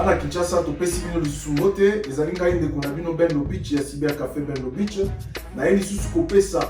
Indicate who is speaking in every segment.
Speaker 1: Bana Kinshasa to pesi bino lisusu mote ezali ngai ndeko na bino Benlo Beach ya Cyber Café Benlo Beach na ye lisusu kopesa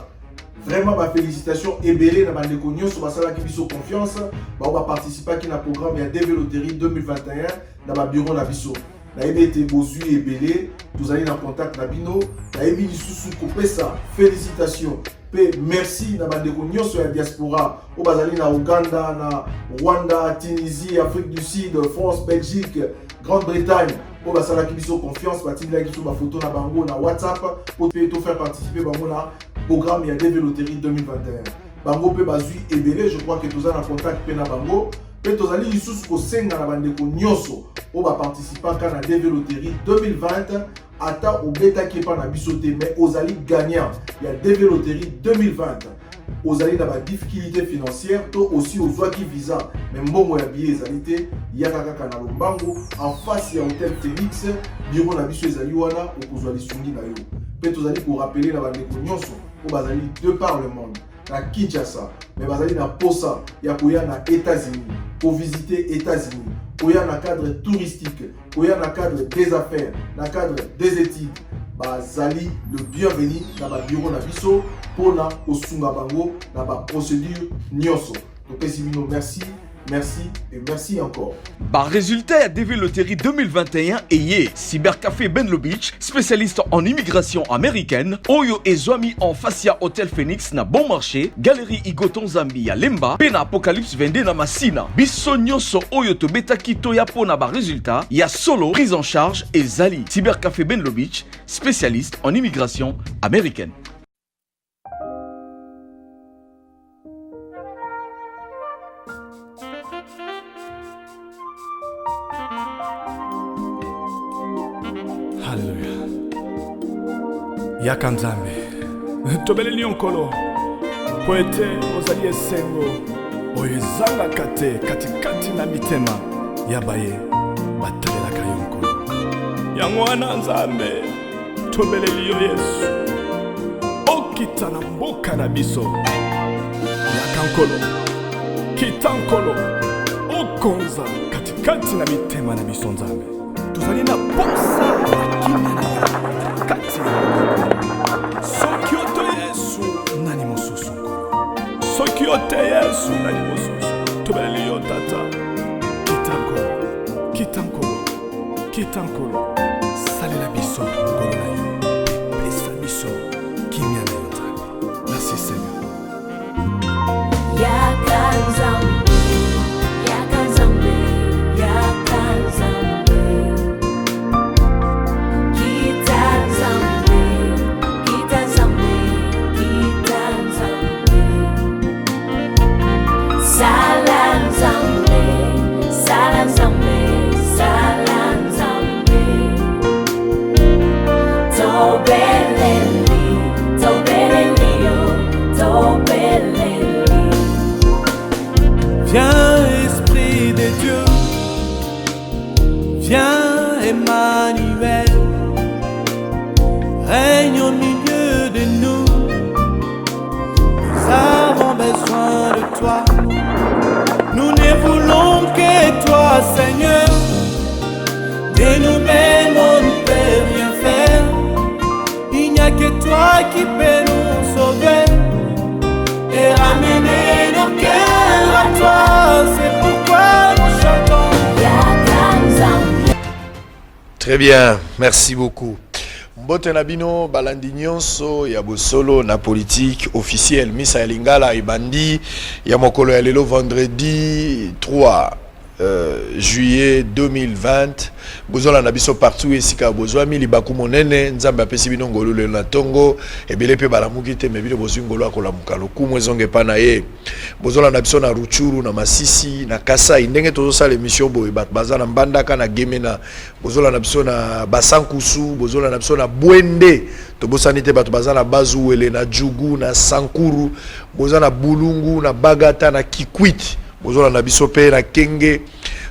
Speaker 1: vraiment ba félicitations ebele na bandeko nyonso basala ki biso confiance ba participer ki na programme ya Développerie 2021 na ba bureau na biso na yebe te bozui ebele tozali na contact na bino na yebi lisusu kopesa félicitations pe merci na bandeko nyonso ya diaspora o bazali na Uganda na Rwanda Tunisie Afrique du Sud France Belgique Grande-Bretagne pour basala ki biso confiance batindela ki so ba photo na bango na WhatsApp pour to faire participer bango na programme ya Développerie 2021 bango pe bazui ebele je crois que tozali na contact pe na bango pe tozali lisusu ko senga na bandeko nyonso o ba participer ka na Développerie 2020 ata obeta ki pa na biso te mais ozali gagnant ya Développerie 2020 ozali na ba difficulté financière to aussi ozwa ki visa mais mbongo ya billet ezali te yaka kaka na lombango en face ya Hôtel Phoenix bureau na biso ezali wana okozwa lisungi na yo pe tozali ko rappeler na bandeko nyonso o bazali de par le monde na Kinshasa mais bazali na posa ya koya na États-Unis pour visiter États-Unis koya na cadre touristique koya na cadre des affaires na cadre des études bazali le bienvenu na ba bureau na biso pona osunga bango na ba procédure nyonso to pesi bino merci et merci encore.
Speaker 2: Par résultat, Développerie 2021 et Cybercafé Benlo Beach, spécialiste en immigration américaine, Oyo et Zwami en Facia Hôtel Phoenix na bon marché, Galerie Igoton Zambia Lemba, Pena Apocalypse Vende na Masina. Biso nyonso Oyo to beta kito ya pona ba résultat, ya solo prise en charge et Zali. Cybercafé Benlo Beach, spécialiste en immigration américaine.
Speaker 3: Hallelujah. Yakanzambe. Tobele nyonkolo. Poete ozali esengo. Oyezanga kate katikati na mitema. Yabaye batalela kayonkolo. Yangwana nzambe. Tobele liyo Yesu. Okita na mboka na biso. Yakankolo. Kitankolo. Okonza katikati na mitema na biso nzambe. Tuzali na posa akina na kati Sokiote Yesu nani mosusu Sokiote Yesu nani mosusu Tobeli yo tata Kitankolo Salela biso kolo na yo Pesa biso kimia na yo nzambe. Merci Seigneur.
Speaker 4: Yakanzambe
Speaker 5: Viens Esprit de Dieu, viens Emmanuel, règne au milieu de nous. Nous avons besoin de toi, nous ne voulons que toi Seigneur. De nous-mêmes on ne peut rien faire, il n'y a que toi qui peux nous sauver et ramener nos cœurs à toi, c'est pourquoi nous chantons.
Speaker 6: Très bien, merci beaucoup. Mbote Nabino, balandi nyonso, ya bosolo na politique officielle. Misa ya Lingala ibandi, ya mokolo ya lelo vendredi 3 juillet 2020. Bozola na biso partout esika bozwami libaku monene nzambe apesi bino ngolo le na tongo ebele pe balamuki te mebile bozwi ngolo akola mukalo kumwe zonge pa na ye bozola na biso na Ruchuru na Masisi na Kasai ndenge tozo sala émission boye bat bazana mbandaka na Gemena bozola na biso na Basankusu bozola na biso na Bwende to bosani te bato bazana Bazuwele na Jugu na Sankuru bozana Bulungu na Bagata na Kikwit bozola na biso pe na Kenge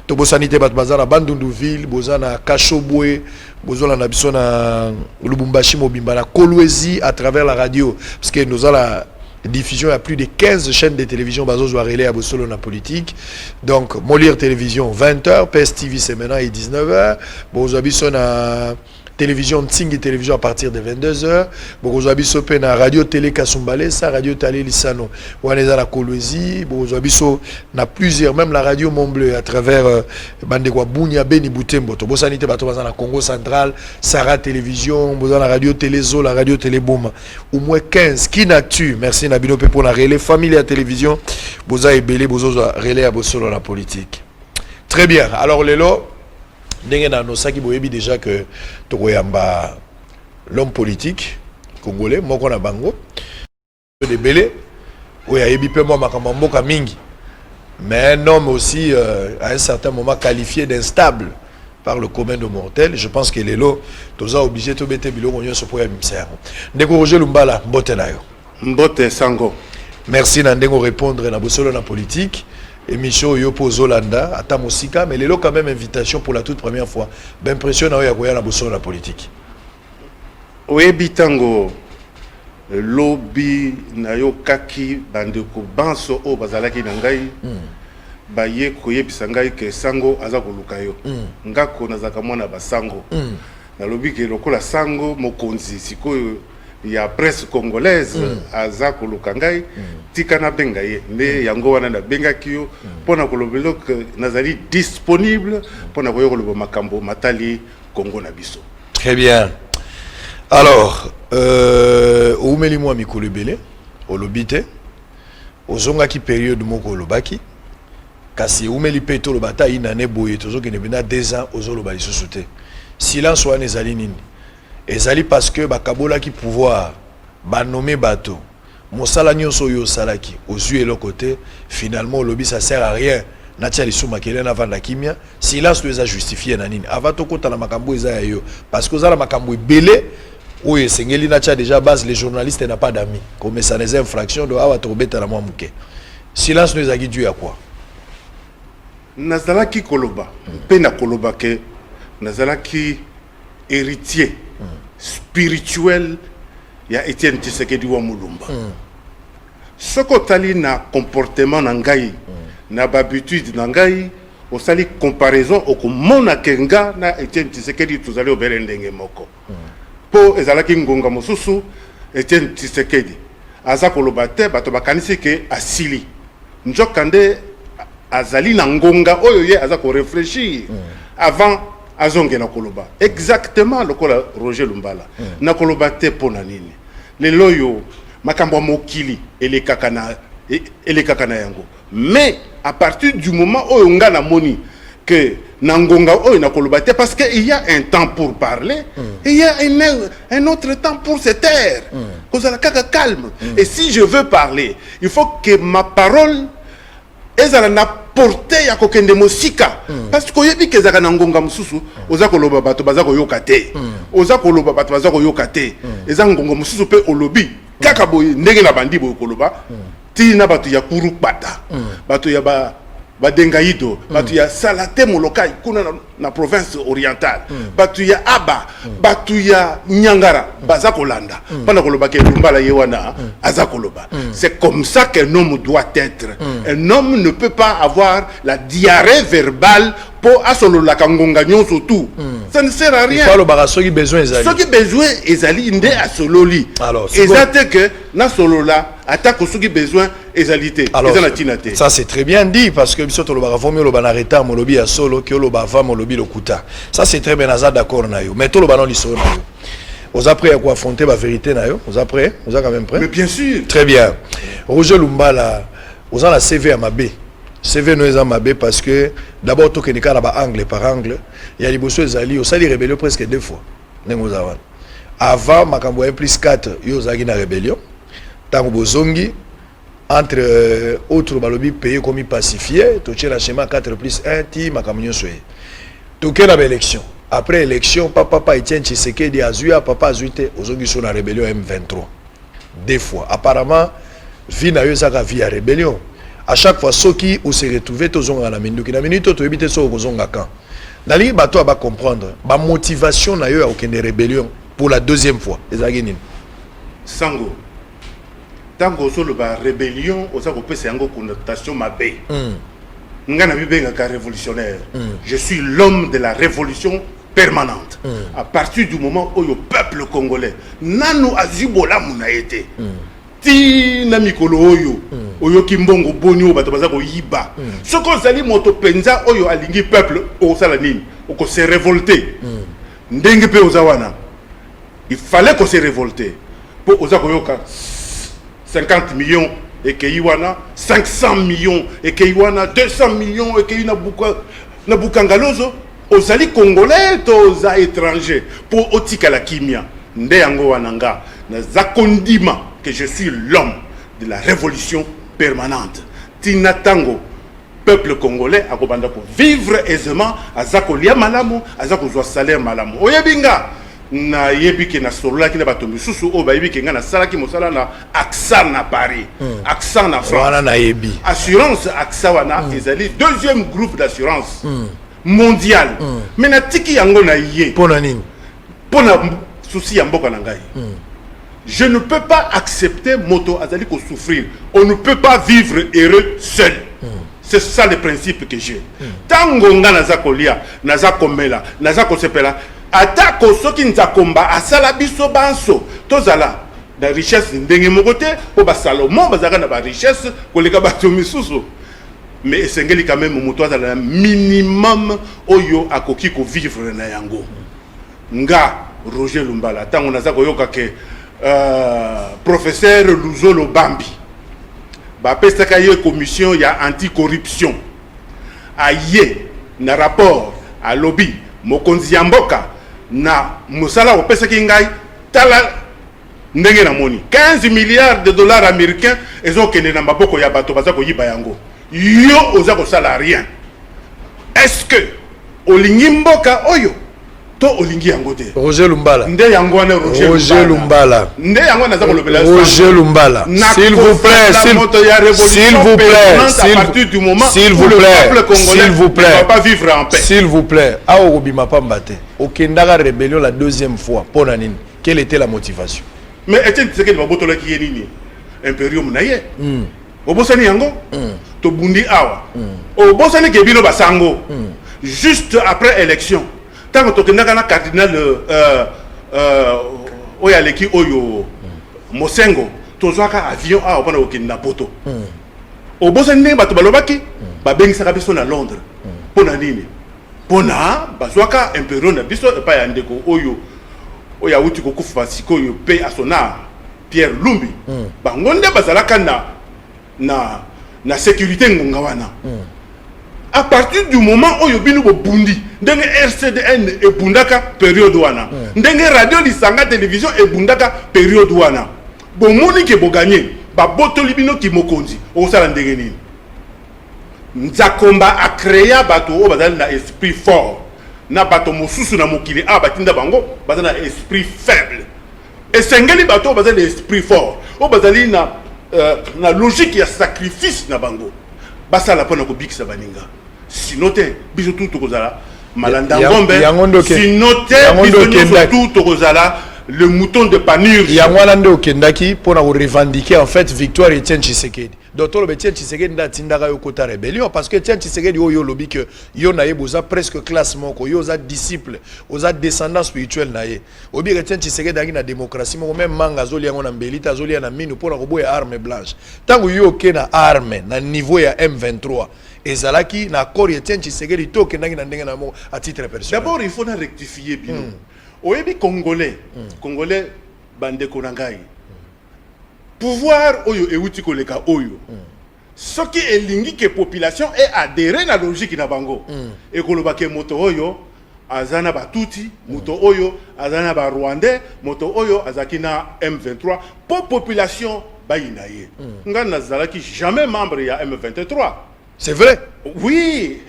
Speaker 6: to bosani te bato bazana Bandunduville bozana Kashobwe bozola na biso na Lubumbashi mobimba na Kolwezi à travers la radio parce que nous allons diffusion à plus de 15 chaînes de télévision bazo à relais à Bosolo na politique. Donc Molière Télévision 20h, PS TV c'est maintenant et 19h. Bozoabiso na télévision Tsingi Télévision à partir de 22h. Bozoabiso pe na radio télé Kasumbale, ça radio télé Lisano. Waneza la Kolwezi, Bozoabiso na plusieurs, même la radio Montbleu à travers Bandekwa Bunya Beni Butembo. To bosanité bato bazana na Congo central, Sarah Télévision, bozana la radio Télézo, la radio Téléboom. Au moins 15 qui n'actu. Merci Nabino pe pour la relais famille à télévision. Boza et Belé bozo relais à Bosolo la politique. Très bien. Alors Lelo N'engena no saki boyebi déjà que tokoyamba l'homme politique congolais moko na bango de belé oya yebi pe moi makambo mboka mingi mais un homme aussi à un certain moment qualifié d'instable par le commun de mortels. Je pense que lelo toza obligé to bete biloko nyonso po ya bimisa ndeko Roger Lumbala mbote na yo
Speaker 4: mbote sango.
Speaker 6: Merci na ndengo répondre na Bosolo na politique. Émission Yopo Zolanda, à Tamosika, mais les lots quand même invitation pour la toute première fois. Ben impression à Oyagoya na bosso la politique.
Speaker 4: Oui, bitango lobby na yo kaki bandeko banso o bazalaki na ngai baye koyebisa ngai ke sango aza koluka yo ngako nazaka mwana basango na lobby ke lokola sango mokonzi sikoyo ya presse congolaise aza koluka ngai tika na benga ye nde yango wana na benga kiyo pona kolobelo que nazali disponible pona koyo koloba makambo matali Congo na biso.
Speaker 6: Très bien. Alors oumeli moi mikolo belé olobite ozonga ki période moko lobaki kasi oumeli peto lobata inane boye tozo ke ne bina 2 ans ozoloba lisusu te. Silence wana ezali nini? Ezali parce que bakabola ki pouvoir ba nommer bateau mosala nyonso yo salaki aux yeux et l'autre côté finalement lobby ça sert à rien natia lisuma kele na vanda kimia silence les a justifié na nini avant to kota na makambo eza yo parce que za la makambo belé oye sengeli natia déjà base les journalistes n'a pas d'amis comme ça les infractions de awa to beta na mwa muke silence nous a guidé à quoi
Speaker 4: nazalaki koloba pe na koloba ke nazalaki héritier spirituel ya Etienne Tshisekedi wa Mulumba. Soko tali na comportement na ngai na habitude na ngai osali comparaison okomona kenga na Etienne Tshisekedi tuzali obere ndenge moko. Po ezalaki ngonga mosusu Etienne Tshisekedi aza koloba te bato bakanisi ke asili. Njokande azali na ngonga oyo ye aza ko réfléchir avant azonge na koloba exactement lokola Roger Lumbala na koloba te pona nini le loyo makambo mokili elekaka na yango mais à partir du moment où on a moni que nangonga oyo na koloba te parce que il y a un temps pour parler et il y a un autre temps pour se taire kozala kaka calme et si je veux parler il faut que ma parole ezala na portée ya kokende mosika parce que yebi kezaka na ngonga mususu oza koloba bato baza koyoka te oza koloba bato baza koyoka te eza ngonga mususu pe olobi kaka boye ndenge na bandi boye koloba ti na bato ya kurukbata bato ya Badengaido, batu ya Salate Molokai, kuna na province orientale, batu ya Aba, batu ya Nyangara, Bazakolanda, pendant que le baké Lumbala Yewana, Azakoloba. C'est comme ça qu'un homme doit être. Un homme ne peut pas avoir la diarrhée verbale pour asolo la kangonga surtout. Ça ne sert à rien.
Speaker 6: Il faut ce qui besoin ezali.
Speaker 4: Ce qui besoin ezali inde asololi.
Speaker 6: Alors,
Speaker 4: exact que na solo là attaque ce qui besoin ezalité.
Speaker 6: Alors, ça c'est très bien dit parce que biso to lo ba vomi lo ba na retard mo lobi ya solo que lo ba va mo lobi lo kuta. Ça c'est très bien naza d'accord na yo. Mais to lo ba non liso na yo. Vous êtes prêts à quoi affronter la vérité na yo? Vous êtes prêts? Vous êtes quand même prêts?
Speaker 4: Mais bien sûr.
Speaker 6: Très bien. Roger Lumbala, vous avez la CV à Mabé. CV nous est Mabé parce que d'abord tout kenika là bas angle par angle, il y a les bossos ezali, au sali rébellion presque 2 fois. Avant makambo 1+4, yo zagi na rébellion. Tango bozongi entre autres balobi pays comme pacifié, to tient la schéma 4+1 ti makamyo soye. To kena ba élection. Après élection, papa Etienne Tshisekedi azuya papa azuite ozongi sur la rébellion M23. 2 fois. Apparemment, vie na yo zaka vie à rébellion. À chaque fois, ceux qui ou se retrouvent tous ont la minute, qui na minute tu éviter ceux qui ont quand. Nali bato va comprendre. Ma motivation na yo a aucune rébellion pour la 2e fois. Les agénines.
Speaker 4: Sango. tant que sur la rébellion oza ko pesa yango connotation mabe ngana bibenga ka révolutionnaire je suis l'homme de la révolution permanente à partir du moment où le peuple congolais nanu azibola muna été ti na mikolo oyo oyo kimbongo bonyo bato baza ko yiba soko zali moto penza oyo alingi peuple o sala nini o se révolter ndenge pe ozawana il fallait qu'on se révolter pour oza koyoka 50 millions et Keiwana 500 millions et Keiwana 200 millions et Keiwana na bukangalozo ozali congolais toza étranger pour otika la kimia nde yango wananga na zakondima que je suis l'homme de la révolution permanente tinatango peuple congolais akobanda ko vivre aisément azakolia malamu azakozwa salaire malamu oyebinga na yebiki na solola ki na bato misusu o bayebiki nga na salaki mosala na AXA na Paris AXA na France
Speaker 6: wana na yebi
Speaker 4: assurance AXA wana ezali deuxième groupe d'assurance mondial mais na tiki yango na ye
Speaker 6: pona nini
Speaker 4: pona souci ya mboka na ngai je ne peux pas accepter moto azali ko souffrir on ne peut pas vivre heureux seul c'est ça le principe que j'ai tango nga naza kolia naza komela naza kosepela atako soki nzakomba asala biso banso tozala da richesse ndenge moko te po ba Salomon bazaka na ba richesse koleka bato misusu mais esengeli quand même moto azala minimum oyo akoki ko vivre na yango nga Roger Lumbala tango naza koyoka ke professeur Luzolo Bambi ba pesaka ye commission ya anticorruption aye na rapport à lobby mokonzi ya mboka na musala o pesaki ngai tala ndenge na moni 15 milliards de dollars américains ezokende na maboko ya bato baza koyiba yango yo oza kosala rien est-ce que olingi mboka oyo to olingi yango te
Speaker 6: Roger Lumbala
Speaker 4: nde yango wana
Speaker 6: Roger Lumbala
Speaker 4: nde yango naza kolobela
Speaker 6: Roger Lumbala s'il vous plaît s'il vous plaît
Speaker 4: pas vivre en paix
Speaker 6: s'il vous plaît awo obima pambate okendaka rébellion la deuxième fois pona nini quelle était la motivation
Speaker 4: mais Etienne Tshisekedi babotola ki yenini imperium na ye obosani yango to bundi awa obosani ke bino basango juste après élection tant que tokendaka na cardinal oya leki oyo Mosengo tozwaka avion awa pona okenda poto obosani ndenge bato balobaki babengisaka biso na Londres pona nini pona bazwaka imperium na biso epa ya ndeko oyo oya uti kokufa sikoyo pe asona Pierre Lumbi bango nde bazalaka na sécurité ngonga wana à partir du moment où yobinu bo bundi ndenge RCDN e bundaka période wana ndenge radio lisanga télévision e bundaka période wana bo moni ke bo gagner ba botoli bino ki mokonzi o sala ndenge nini nzakomba a créer bato o bazali na esprit fort na bato mosusu na mokili a batinda bango bazali na esprit faible et sengeli bato bazali na esprit fort o bazali na logique ya sacrifice na bango basala pona ko bikisa baninga sinote biso tout tokozala malanda ngombe sinote biso tout tokozala le mouton de Panurge
Speaker 6: yangwana ndo okendaki pona ko revendiquer en fait victoire Etienne Tshisekedi docteur Etienne Tshisekedi ndatindaka yo kota rébellion parce que Etienne Tshisekedi oyo lobi que yo na ye boza presque classe moko yo za disciple oza descendant spirituel na ye obi Etienne Tshisekedi aki na démocratie moko même manga zoli yango na mbelita zoli ya na minu pona ko boya arme blanche tango yo ke na arme na niveau ya M23 ezalaki na accord Etienne Tshisekedi to kendaki na ndenge na moko à titre personnel
Speaker 4: d'abord il faut na rectifier bino oyebi congolais bande konangai pouvoir oyo euti koleka oyo soki elingi ke population et adhérer na logique na bango et koloba ke moto oyo azana batuti moto oyo azana ba rwandais moto oyo azaki na M23 pour population bayina ye nga nazalaki jamais membre ya M23.
Speaker 6: C'est vrai?
Speaker 4: Oui.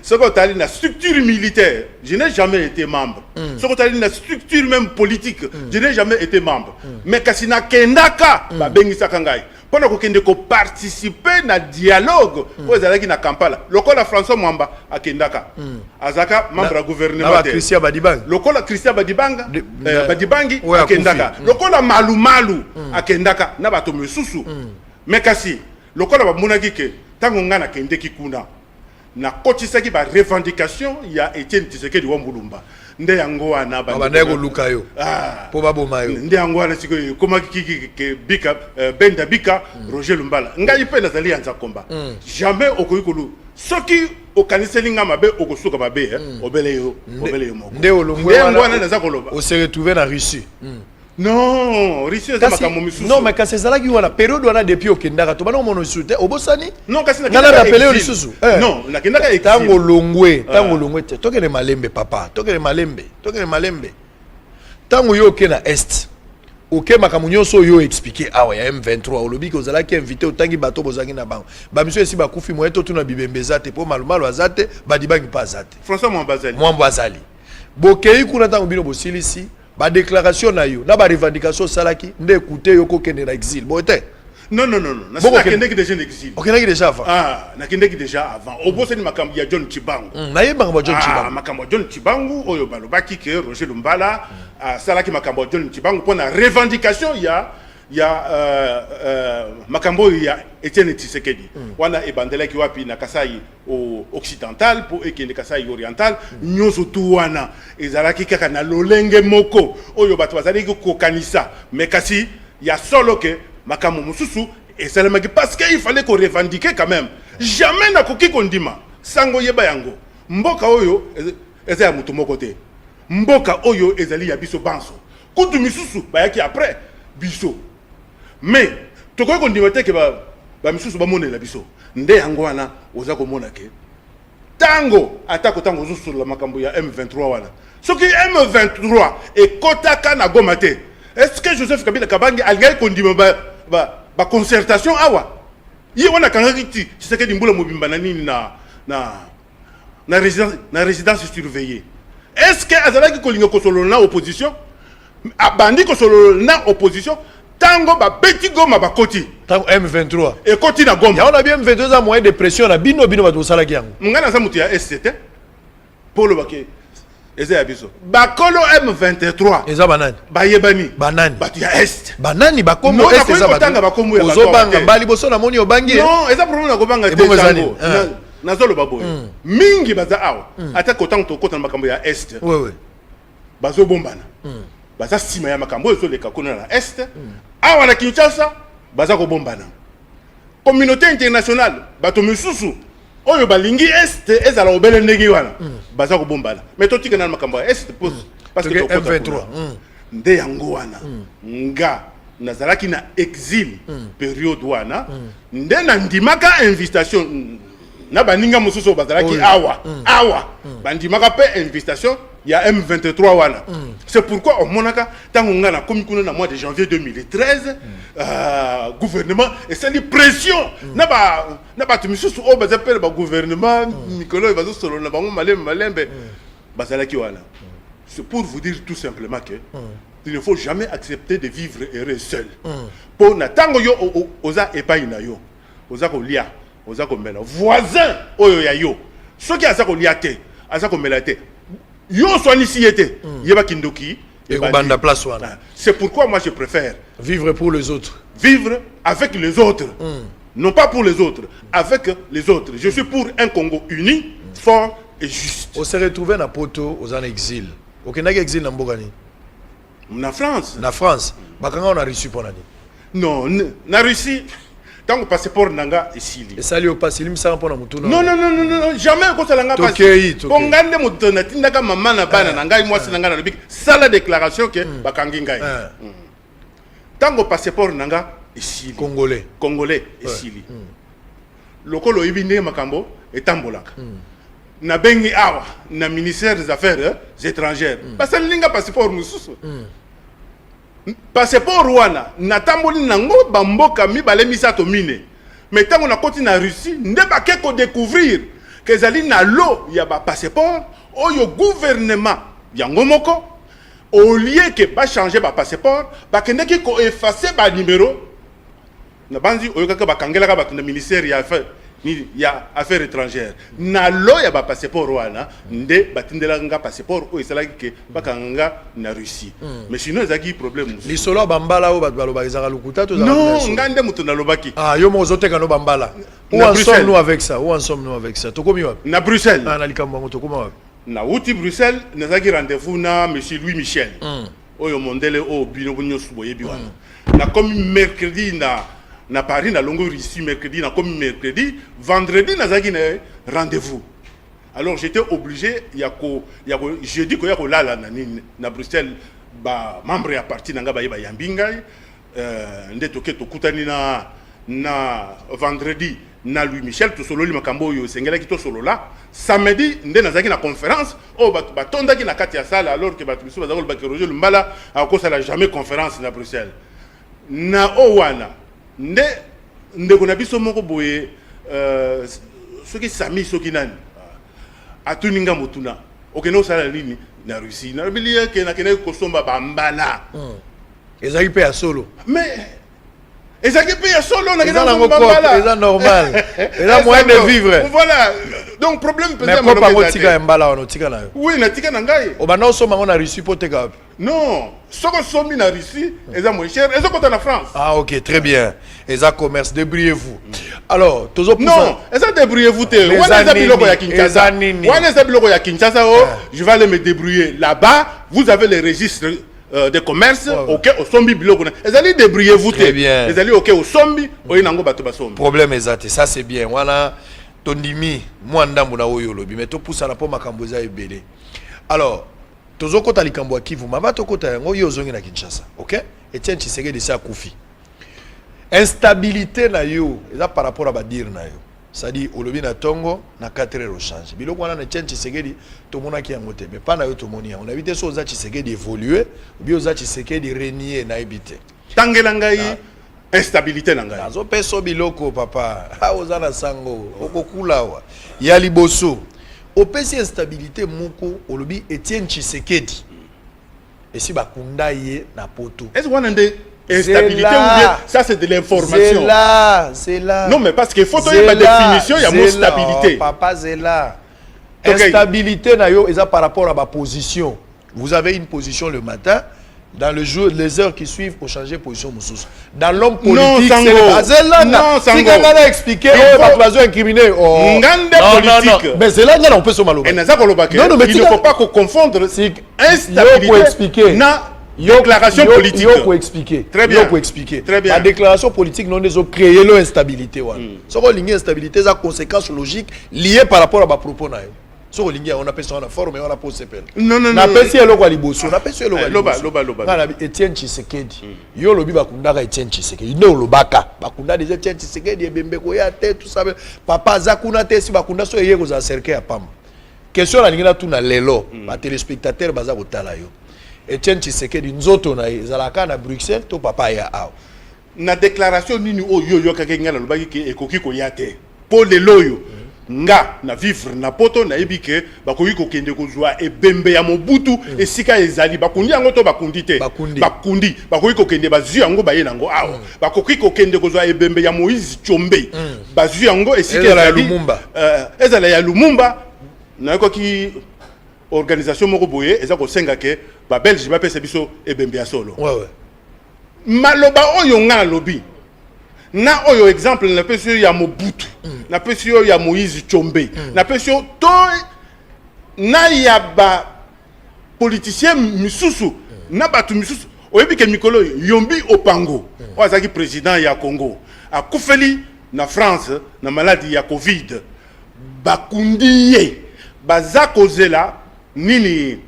Speaker 4: Ce qu'on a dit, la structure militaire, je n'ai jamais été membre. Ce qu'on a dit, la structure même politique, je n'ai jamais été membre. Mais Kassina Kendaka, Bengi Sakangai, pendant kokende ko participer na dialogue po ezalaki na Kampala lokola François Mwamba akendaka azaka membre ya gouvernement
Speaker 6: na Christian Badibanga
Speaker 4: lokola Christian Badibanga Badibangi akendaka lokola Malu akendaka na bato mosusu mais kasi lokola bamonaki ke tango ngana kendeki kuna na kotisaki ba revendication ya Etienne Tshisekedi wa Mulumba nde yango wana
Speaker 6: bande ko lukayo po baboma yo
Speaker 4: nde yango wana sikoyo koma kiki ke bika benda bika Roger Lumbala ngai pe nazali yanza komba jamais okoyi kolu soki okaniseli nga mabe okosuka mabe obele yo moko
Speaker 6: nde olongwe
Speaker 4: wana naza koloba
Speaker 6: o se retrouver na Russie
Speaker 4: non, Russie est makambo misusu.
Speaker 6: Non, mais quand c'est ça là qui wana période wana depuis okendaka to bana mono sute obosani.
Speaker 4: Non, kasi na
Speaker 6: kenda rappelé o lisusu.
Speaker 4: Non, na kenda ka
Speaker 6: tango longwe te. Tokele malembe papa, tokele malembe. Tango yo kena est. OK makambo nyonso yo expliquer awa ya M23 olobi ko zala ki invité otangi bato bozangi na bango. Ba monsieur esi ba kufi moyeto tuna bibembeza te po malumalu azate, badibangi pa azate.
Speaker 4: François Mwambazali.
Speaker 6: Mwambazali. Bokei kuna tango bino bosilisi. Ba déclaration na yo na ba revendication salaki nde écouter yo ko kende na exil bote
Speaker 4: non na ça kende ki déjà en exil
Speaker 6: okenda ki déjà avant
Speaker 4: na kende ki déjà avant oboseni makambo ya John Chibangu
Speaker 6: na yeba makambo John Chibangu
Speaker 4: makambo John Chibangu oyo balobaki ke Roger Lumbala salaki makambo John Chibangu pour na revendication makambo ya Etienne Tshisekedi wana ebandelaki wapi na Kasai au occidental pour ekende Kasai oriental nyoso tu wana ezalaki kaka na lolenge moko oyo bato bazali ko kanisa mais kasi ya solo ke makambo mususu esalemaki parce que il fallait qu'on revendiquer quand même jamais na koki kondima sango yeba yango mboka oyo eza ya mutu moko te mboka oyo ezali ya biso banso kutu misusu bayaki après biso mais tokoki kondima te ke ba misusu bamonela biso nde yango wana oza komona ke tango atako tango ozosola makambo ya M23 wana soki M23 ekotaka na Goma te est-ce que Joseph Kabila Kabange alingaki kondima ba concertation awa ye wana kangaki ti Tshisekedi mbula mobimba na nini na résidence surveillée est-ce que azalaki kolinga kosolola na opposition abandi kosolola na opposition tango ba beti Goma bakoti
Speaker 6: tango M23
Speaker 4: et koti na Goma
Speaker 6: ya on a bien M23 za moyen de pression na bino bato salaki yango
Speaker 4: ngana za mutu ya SCT polo bake eza ya biso bakolo M23
Speaker 6: eza banani
Speaker 4: bayebani
Speaker 6: banani
Speaker 4: batu ya est
Speaker 6: banani bakombo est eza
Speaker 4: bakombo
Speaker 6: ozobanga mbali boso na moni obangi
Speaker 4: non eza problème na kobanga te tango nazolo baboye mingi baza awa ata kotango tokota na makambo ya est
Speaker 6: wewe
Speaker 4: bazobombana baza sima ya makambo ezoleka kuna na est awa na Kinshasa baza kobombana communauté internationale bato misusu oyo balingi est ezala obele ndenge wana baza kobombana mais totika na makambo ya est parce que
Speaker 6: M23
Speaker 4: nde yango wana nga nazalaki na exil période wana nde na ndimaka invitation na baninga mususu bazalaki awa bandimaka pe invitation ya M23 wana c'est pourquoi omonaka tango nga na komi kuna na mois de janvier 2013 gouvernement esali pression na ba tumisusu o bazapela ba gouvernement Nicolas bazo solo na bango malembe bazalaki wana c'est pour vous dire tout simplement que il ne faut jamais accepter de vivre heureux seul pour na tango yo oza epai na yo oza ko lia oza ko mela voisin oyo ya yo soki aza ko lia te aza ko mela te yo soinisi yete yeba kindoki
Speaker 6: et banda place wana
Speaker 4: c'est pourquoi moi je préfère
Speaker 6: vivre pour les autres
Speaker 4: vivre avec les autres non pas pour les autres avec les autres je suis pour un Congo uni fort et juste
Speaker 6: on s'est retrouvé na poto aux en exil okendaki exil na mboka ni
Speaker 4: na France
Speaker 6: bakanga on a reçu pour nani
Speaker 4: non na Russie tant que passeport nanga esili
Speaker 6: esali opasi limisa mpona mutu
Speaker 4: non jamais ko salanga
Speaker 6: passeport
Speaker 4: pongande mutu na tindaka mama na bana na ngai mwasi na ngai na lobiki sala déclaration que bakangi ngai tant que passeport nanga esili congolais esili lokolo ibinde makambo etambolaka na bengi awa na ministère des affaires étrangères parce que linga passeport mususu passeport wana natamboli nango bamboka mibale misato mine mais tango na koti na Russie nde bake ko découvrir que ezali na lo ya ba passeport oyo gouvernement yango moko au lieu que ba changer ba passeport ba kendeki ko effacer ba numéro na banzi oyokaka bakangelaka bato na ministère ya affaires étrangères na lo ya ba passeport wana nde batindelaka nga passeport oyo esalaki ke bakanga na Russie mais sinon ezaki problème
Speaker 6: lisolo bambala o bato balobaka ezaka lokuta to
Speaker 4: non nga nde moto nalobaki
Speaker 6: yo mo ozoteka no bambala où en sommes-nous avec ça tokomi wapi
Speaker 4: na Bruxelles
Speaker 6: na likambo yango tokoma wapi
Speaker 4: na uti Bruxelles nazaki rendez-vous na monsieur Louis Michel oyo mondele o bino nyonso boyebi wana na comme mercredi na Paris na longo Russie mercredi na comme mercredi vendredi nazaki na rendez-vous alors j'étais obligé jeudi ko ya ko lala na Bruxelles ba membre ya parti nanga ba yambinga nde toke tokutani na vendredi na Louis Michel to solo li makambo yo sengela ki to solo la samedi nde nazaki na conférence o batondaki na kati ya salle alors que batu biso bazakolo bakiroje lumbala akosala jamais conférence na Bruxelles na owana nde kona biso moko boye soki sami soki nani atuninga motuna okene osala nini na Russie na bilia ke na kene kosomba bambala
Speaker 6: ezaki pe ya solo
Speaker 4: mais ezaki pe ya solo na kene
Speaker 6: kosomba bambala c'est normal et là moyen de vivre
Speaker 4: voilà donc problème
Speaker 6: peut-être mais pas motika ya mbala wana otika nayo
Speaker 4: oui na tika na ngai
Speaker 6: obana osomba ngo na Russie poteka
Speaker 4: non soko somi na Russie eza moins cher eza kota na France
Speaker 6: ok très bien eza commerce débrouillez-vous alors tozo
Speaker 4: non eza débrouillez-vous te wana eza biloko ya Kinshasa wana eza biloko ya Kinshasa je vais aller me débrouiller là-bas vous avez les registres de commerce ok osombi biloko na ezali débrouillez-vous te ezali ok osombi oyinango bato basombi
Speaker 6: problème ezate ça c'est bien wana tondimi mwandambu na oyo lobi mais to poussa na po makambo za ebele alors tozo kota likambo ya Kivu mama to kota yango yo zongi na Kinshasa ok Etienne Tshisekedi sa kufi instabilité na yo eza par rapport à badir na yo c'est-à-dire olobi na tongo na 4 heures au change biloko wana na Etienne Tshisekedi to mona ki yango te mais pas na yo to moni on a vite so za Tshisekedi évoluer ou bien za Tshisekedi renier na ebité
Speaker 4: tangela ngai instabilité na ngai
Speaker 6: azo peso biloko papa oza na sango okokula wa ya liboso opesi instabilité moko olobi Etienne Tshisekedi et si bakunda ye na poto
Speaker 4: est-ce qu'on a des instabilité ou bien ça c'est de l'information
Speaker 6: c'est là
Speaker 4: non mais parce que faut donner ma définition il y a mot stabilité
Speaker 6: papa c'est là instabilité na yo eza par rapport à ma position vous avez une position le matin dans le jour, les heures qui suivent pour changer de position. Dans l'homme politique, c'est le non, si quelqu'un a expliqué, on va incriminer.
Speaker 4: Non,
Speaker 6: mais c'est là qu'on peut se malouer.
Speaker 4: Non, mais il ne faut pas qu'on confonde instabilité na déclaration politique.
Speaker 6: Il faut expliquer.
Speaker 4: Très bien.
Speaker 6: Il faut expliquer. La déclaration politique, non, ils ont créé l'instabilité. Ce qu'on ligne instabilité, c'est une conséquence logique liée par rapport à ma propos. So lingi on appelle ça en forme et on appelle CPL.
Speaker 4: Non.
Speaker 6: Na pesi eloko aliboso, na pesi eloko aliboso.
Speaker 4: Loba.
Speaker 6: Na Etienne Tshisekedi. Yo lobi bakunda ka Etienne Tshisekedi. No lobaka. Bakunda des Etienne Tshisekedi ebembe ko ya te tout ça. Papa zakuna te si bakunda so yeko za cercle ya pamba. Question la lingina tuna lelo, ba téléspectateurs baza kotala yo. Etienne Tshisekedi nzoto na ezalaka na Bruxelles to papa ya aw.
Speaker 4: Na déclaration nini yo kakenga na lobaki ke ekoki ko ya te. Po lelo yo. Nga na vivre na poto na ebike bakoki kokende kozwa ebembe ya Mobutu esika ezali bakundi yango to bakundi te bakundi bakoki kokende bazwi yango baye nango awa bakoki kokende kozwa ebembe ya Moïse Tshombe bazwi yango esika ezali
Speaker 6: Lumumba
Speaker 4: ezala ya Lumumba na ekoki organisation moko boye eza kosenga ke ba Belge ba pesa biso ebembe ya solo maloba oyo nga lobi na oyo exemple na pesio ya Mobutu na pesio ya Moïse Tshombe na pesio to na ya ba politicien misusu na batu misusu oyebi ke mikolo yombi opango ozaki président ya Congo akufeli na France na maladie ya Covid bakundi ye bazakozela nini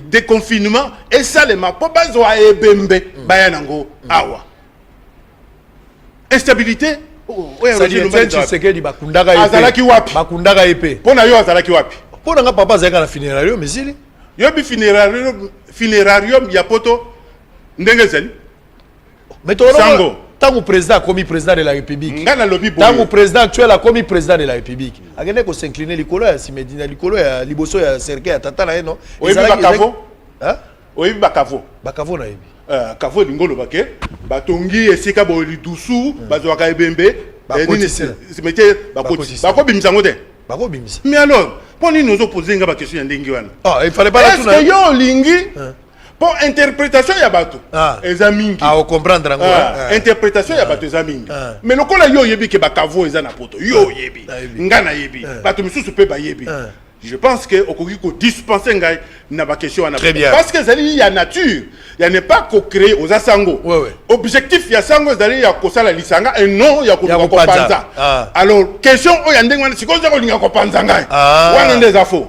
Speaker 4: déconfinement et ça les ma po bazwa ebembe bayanango awa instabilité
Speaker 6: Tshisekedi bakundaka yepe
Speaker 4: azalaki wapi
Speaker 6: bakundaka yepe
Speaker 4: pona yo azalaki wapi
Speaker 6: pona nga papa azalaka na funérario misili
Speaker 4: yo bi funérario ya poto ndenge zeli
Speaker 6: sango tango président comme président de la République
Speaker 4: ngana lobi boye
Speaker 6: tango président actuel a comme président de la République agene ko s'incliner likolo ya simedina likolo ya liboso ya cercle ya tata na eno
Speaker 4: oyebi bakavo
Speaker 6: hein
Speaker 4: oyebi bakavo
Speaker 6: bakavo na yebi
Speaker 4: kavo lingolo bake batongi esika boli dusu bazwaka ebembe bakobimisa te mais alors pour nous nous opposer nga ba question ya ndenge wana
Speaker 6: il fallait pas
Speaker 4: est-ce que yo lingi pour interprétation ya bato eza mingi
Speaker 6: comprendre
Speaker 4: interprétation ya bato eza mingi mais lokola yo yebi ke bakavo eza na poto yo yebi nga na yebi bato misusu pe ba yebi je pense que okoki ko dispenser ngai na ba question wana parce que zali ya nature ya ne pas ko créer aux asango objectif ya sango zali ya ko sala lisanga et non ya ko panza alors question o ya ndenge wana sikoza ko linga ko panza ngai wana ndeza fo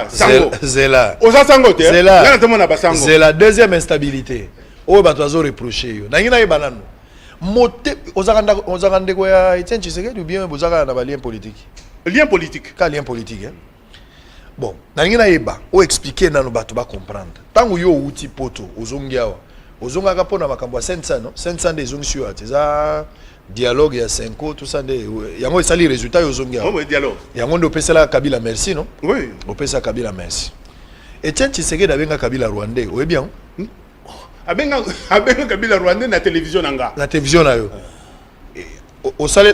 Speaker 4: sango
Speaker 6: zela
Speaker 4: aux asango te ngana temo na basango
Speaker 6: c'est la deuxième instabilité o bato azo reprocher yo nangi na yebanano mote ozakanda ko ya Etienne Tshisekedi ou bien bozaka na ba lien politique ka lien politique bon nangi na yeba o expliquer nano bato ba comprendre tango yo uti poto ozongiawa ozongaka pona makambo ya 500 non 500 des ongisio atiza dialogue ya 5 tout ça de yango esali résultat yo zongiawa
Speaker 4: dialogue
Speaker 6: yango ndo pesela Kabila merci non
Speaker 4: oui
Speaker 6: opesa Kabila merci Etienne Tshisekedi abenga Kabila Rwandais oye bien
Speaker 4: abenga Kabila Rwandais na télévision nanga
Speaker 6: na télévision na yo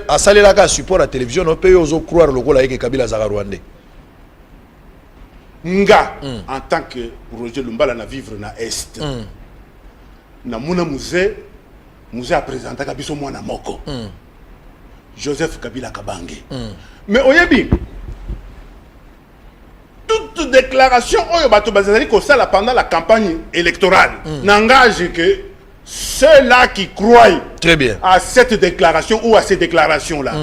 Speaker 6: asale la ka support la télévision no pe yo ozo croire lokola yeke Kabila zaka Rwandais
Speaker 4: nga en tant que Roger Lumbala na vivre na est na muna musée a présenté kabiso mwana moko Joseph Kabila Kabange mais oyebi toute déclaration oyo bato bazali ko sala pendant la campagne électorale n'engage que ceux-là qui croient
Speaker 6: très bien
Speaker 4: à cette déclaration ou à ces déclarations là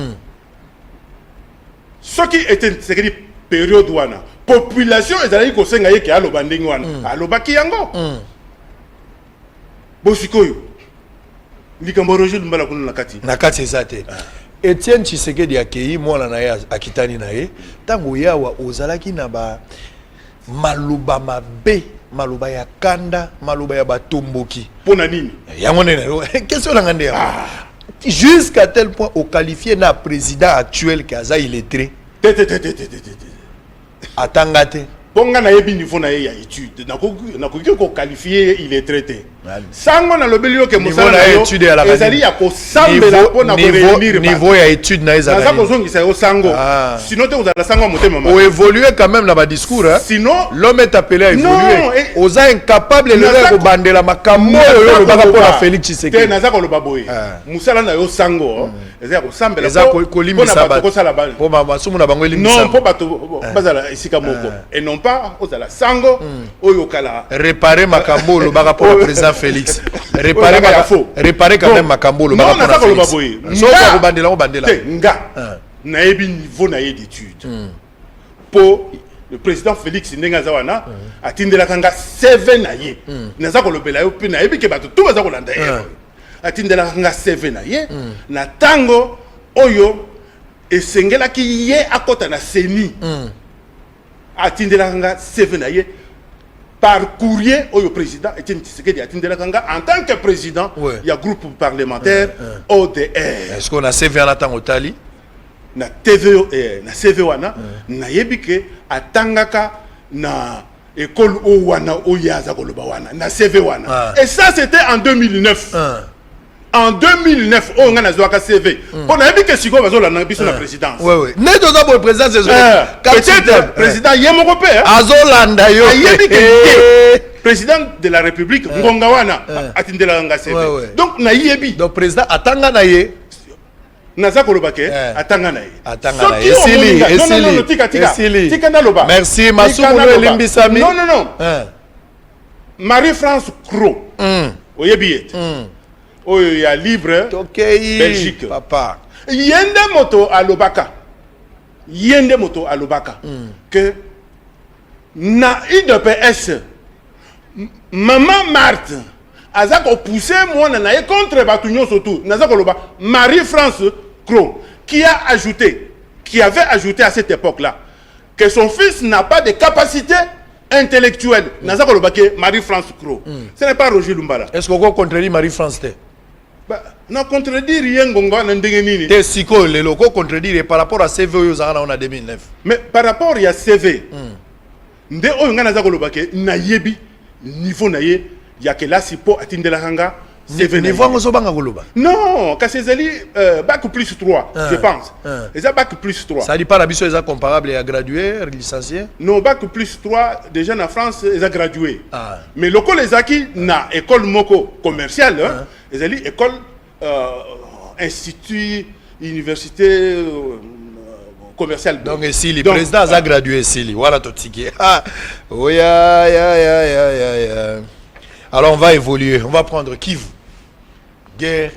Speaker 4: ce qui était cette période wana population ezali ko senga yeke aloba ndenge wana alobaki yango bosikoyo likambo Roger Lumbala kuna na kati
Speaker 6: ezate Etienne Tshisekedi akei mwana na ye akitani na ye tango yawa ozalaki na ba maluba mabe maluba ya kanda maluba ya batomboki
Speaker 4: pona nini
Speaker 6: yango nene question la ngande jusqu'à tel point au qualifié na président actuel kaza illettré atangate
Speaker 4: ponga na yebi niveau na ye ya étude na ko qualifier il est traité sango na lobeli yo ke musala na étude ya la ezali ya ko sambela pona ko réunir
Speaker 6: niveau ya étude na ezali
Speaker 4: na ko zongisa yo sango sinon te uzala sango motema
Speaker 6: o évoluer quand même na ba discours
Speaker 4: sinon
Speaker 6: l'homme est appelé à évoluer oza incapable le ko bandela makambo yo baka pona Félix Tshisekedi
Speaker 4: te na za ko loba boye musala na yo sango ezali ko sambela
Speaker 6: ko limisa ba po mama sumu na bango limisa
Speaker 4: non po bato bazala isika moko et non pas ozala sango oyo kala
Speaker 6: réparer makambo lo baka pona président Félix réparer quand même makambo lo baka pona Félix so ko bandela
Speaker 4: nga na yebi niveau na ye d'étude pour le président Félix Ndenga Zawana atindelaka nga 7 na ye naza ko lobela yo pe na yebi ke bato tout baza ko landa ye atindelaka nga 7 na ye na tango oyo esengelaki ye akota na seni atindelaka nga 7 na ye par courrier au président Etienne Tshisekedi atindelaka nga en tant que président il y a groupe parlementaire ODR
Speaker 6: est-ce qu'on a CV en attendant Otali
Speaker 4: na TV na CV wana na yebike atangaka na école o wana o yaza koloba wana na CV wana et ça c'était en 2009 en 2009 on a zoaka CV on a dit que siko bazola na biso na présidence
Speaker 6: ne doza pour président c'est
Speaker 4: peut-être président yemoko pe
Speaker 6: azolanda yo
Speaker 4: président de la République ngonga wana atindela nga CV donc na yebi
Speaker 6: donc président atanga na ye
Speaker 4: naza kolobake atanga na ye
Speaker 6: esili merci masumu no elimbisami
Speaker 4: non Marie-France Cro oyebi oyo ya libre Belgique
Speaker 6: papa
Speaker 4: yende moto alobaka que na IDPS maman Marthe aza ko pousser mwana na ye contre batunyo surtout naza ko loba Marie-France Cro qui avait ajouté à cette époque-là que son fils n'a pas de capacité intellectuelle naza ko loba que Marie-France Cro ce n'est pas Roger Lumbala
Speaker 6: est-ce qu'on contredit Marie-France te
Speaker 4: non contredire yengonga na ndenge nini
Speaker 6: te siko lelo ko contredire par rapport à CV oyo zanga na 2009
Speaker 4: mais par rapport ya CV nde oyo ngana za ko loba ke na yebi niveau na ye ya que là si po atindela hanga
Speaker 6: niveau ngozobanga koloba
Speaker 4: non kasi ezali bac plus 3 je pense eza bac plus 3
Speaker 6: ça dit pas la biso eza comparable à gradué licencié
Speaker 4: non bac plus 3 déjà en France eza gradué mais loko les aki na école moko commerciale ezali école institut université commercial.
Speaker 6: Donc ici le président a gradué ici voilà tout tiki oh ya. Alors on va évoluer, on va prendre Kivu. Guerre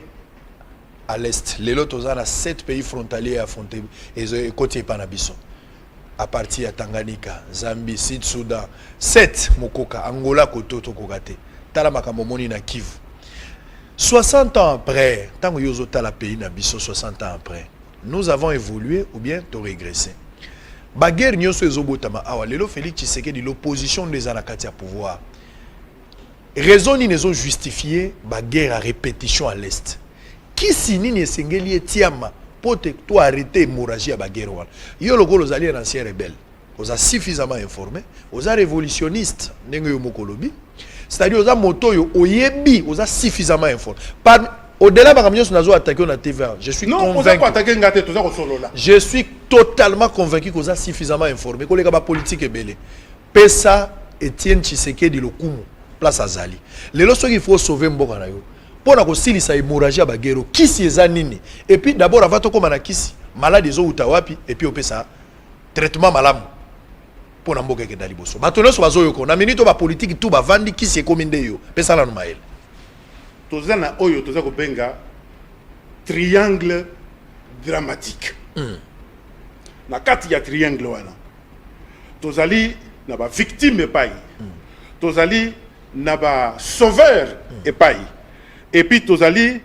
Speaker 6: à l'est. Les lots on a 7 pays frontaliers à affronter et côté Panabiso. À partir de Tanganyika, Zambie, Sud-Soudan, 7 Mokoka, Angola, Kototo, Kokate. Talamaka Momoni na Kivu. 60 ans après, tant que yozo tala pays na biso 60 ans après, nous avons évolué ou bien to régressé. Ba guerre nyoso ezobotama awa lelo Félix Tshisekedi l'opposition des anakati à pouvoir. Raison ni nezo justifier ba guerre à répétition à l'est. Qui sini ne sengeli etiama pote to arrêter hémorragie à ba guerre wana. Yo loko lozali un ancien rebelle. Oza suffisamment informé, oza révolutionniste ndenge yo mokolobi. C'est-à-dire oza moto yo oyebi oza suffisamment informé. Au-delà de la attaqué on a TVA, je suis convaincu. Je suis totalement convaincu qu'on a suffisamment informé. Que les gars politique est belé. Pesa Etienne Tshisekedi lokumu place à Zali. Les lorsqu'il il faut sauver Mboka na yo. Pour na ko silisa hémorragie à bagero. Kisi eza nini? Et puis d'abord avant to koma na kisi, malade zo utawapi et puis opesa traitement malamu. Pour na Mboka ke dali boso. Batono so bazo yoko. Na minute ba politique tout ba vandi kisi ekominde yo. Pesa na numael.
Speaker 4: Tozana oyo toza ko benga triangle dramatique. Na kati ya triangle wana. Tozali na ba victime epai. Tozali na ba sauveur epai. Et puis tozali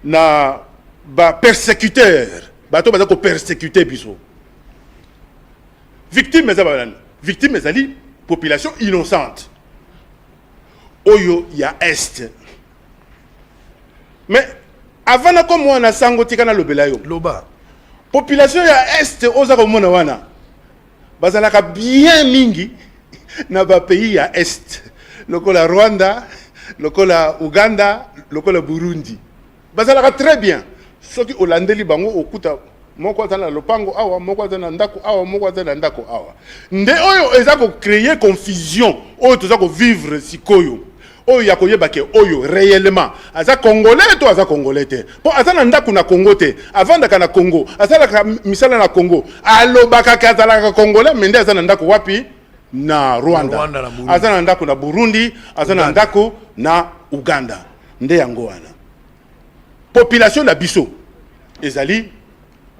Speaker 4: na ba persécuteur. Bato baza ko persécuter biso. Victime ezaba victime ezali population innocente. Oyo ya est. Mais avant comme moi na sango tika na lobela yo
Speaker 6: loba
Speaker 4: population ya est oza ko mona wana bazalaka bien mingi na ba pays ya est lokola Rwanda lokola Uganda lokola Burundi bazalaka très bien soki olandeli bango okuta moko azana lopango awa moko azana ndako awa moko azana ndako awa nde oyo eza ko créer confusion oyo toza ko vivre sikoyo oyo ya koyeba ke oyo réellement aza congolais to aza congolais te po aza na ndako na Congo te avandaka na Congo azalaka misala na Congo alobaka kazalaka congolais mende aza na ndako wapi na Rwanda aza na ndako na Burundi aza na ndako na Uganda nde yango wana population na biso ezali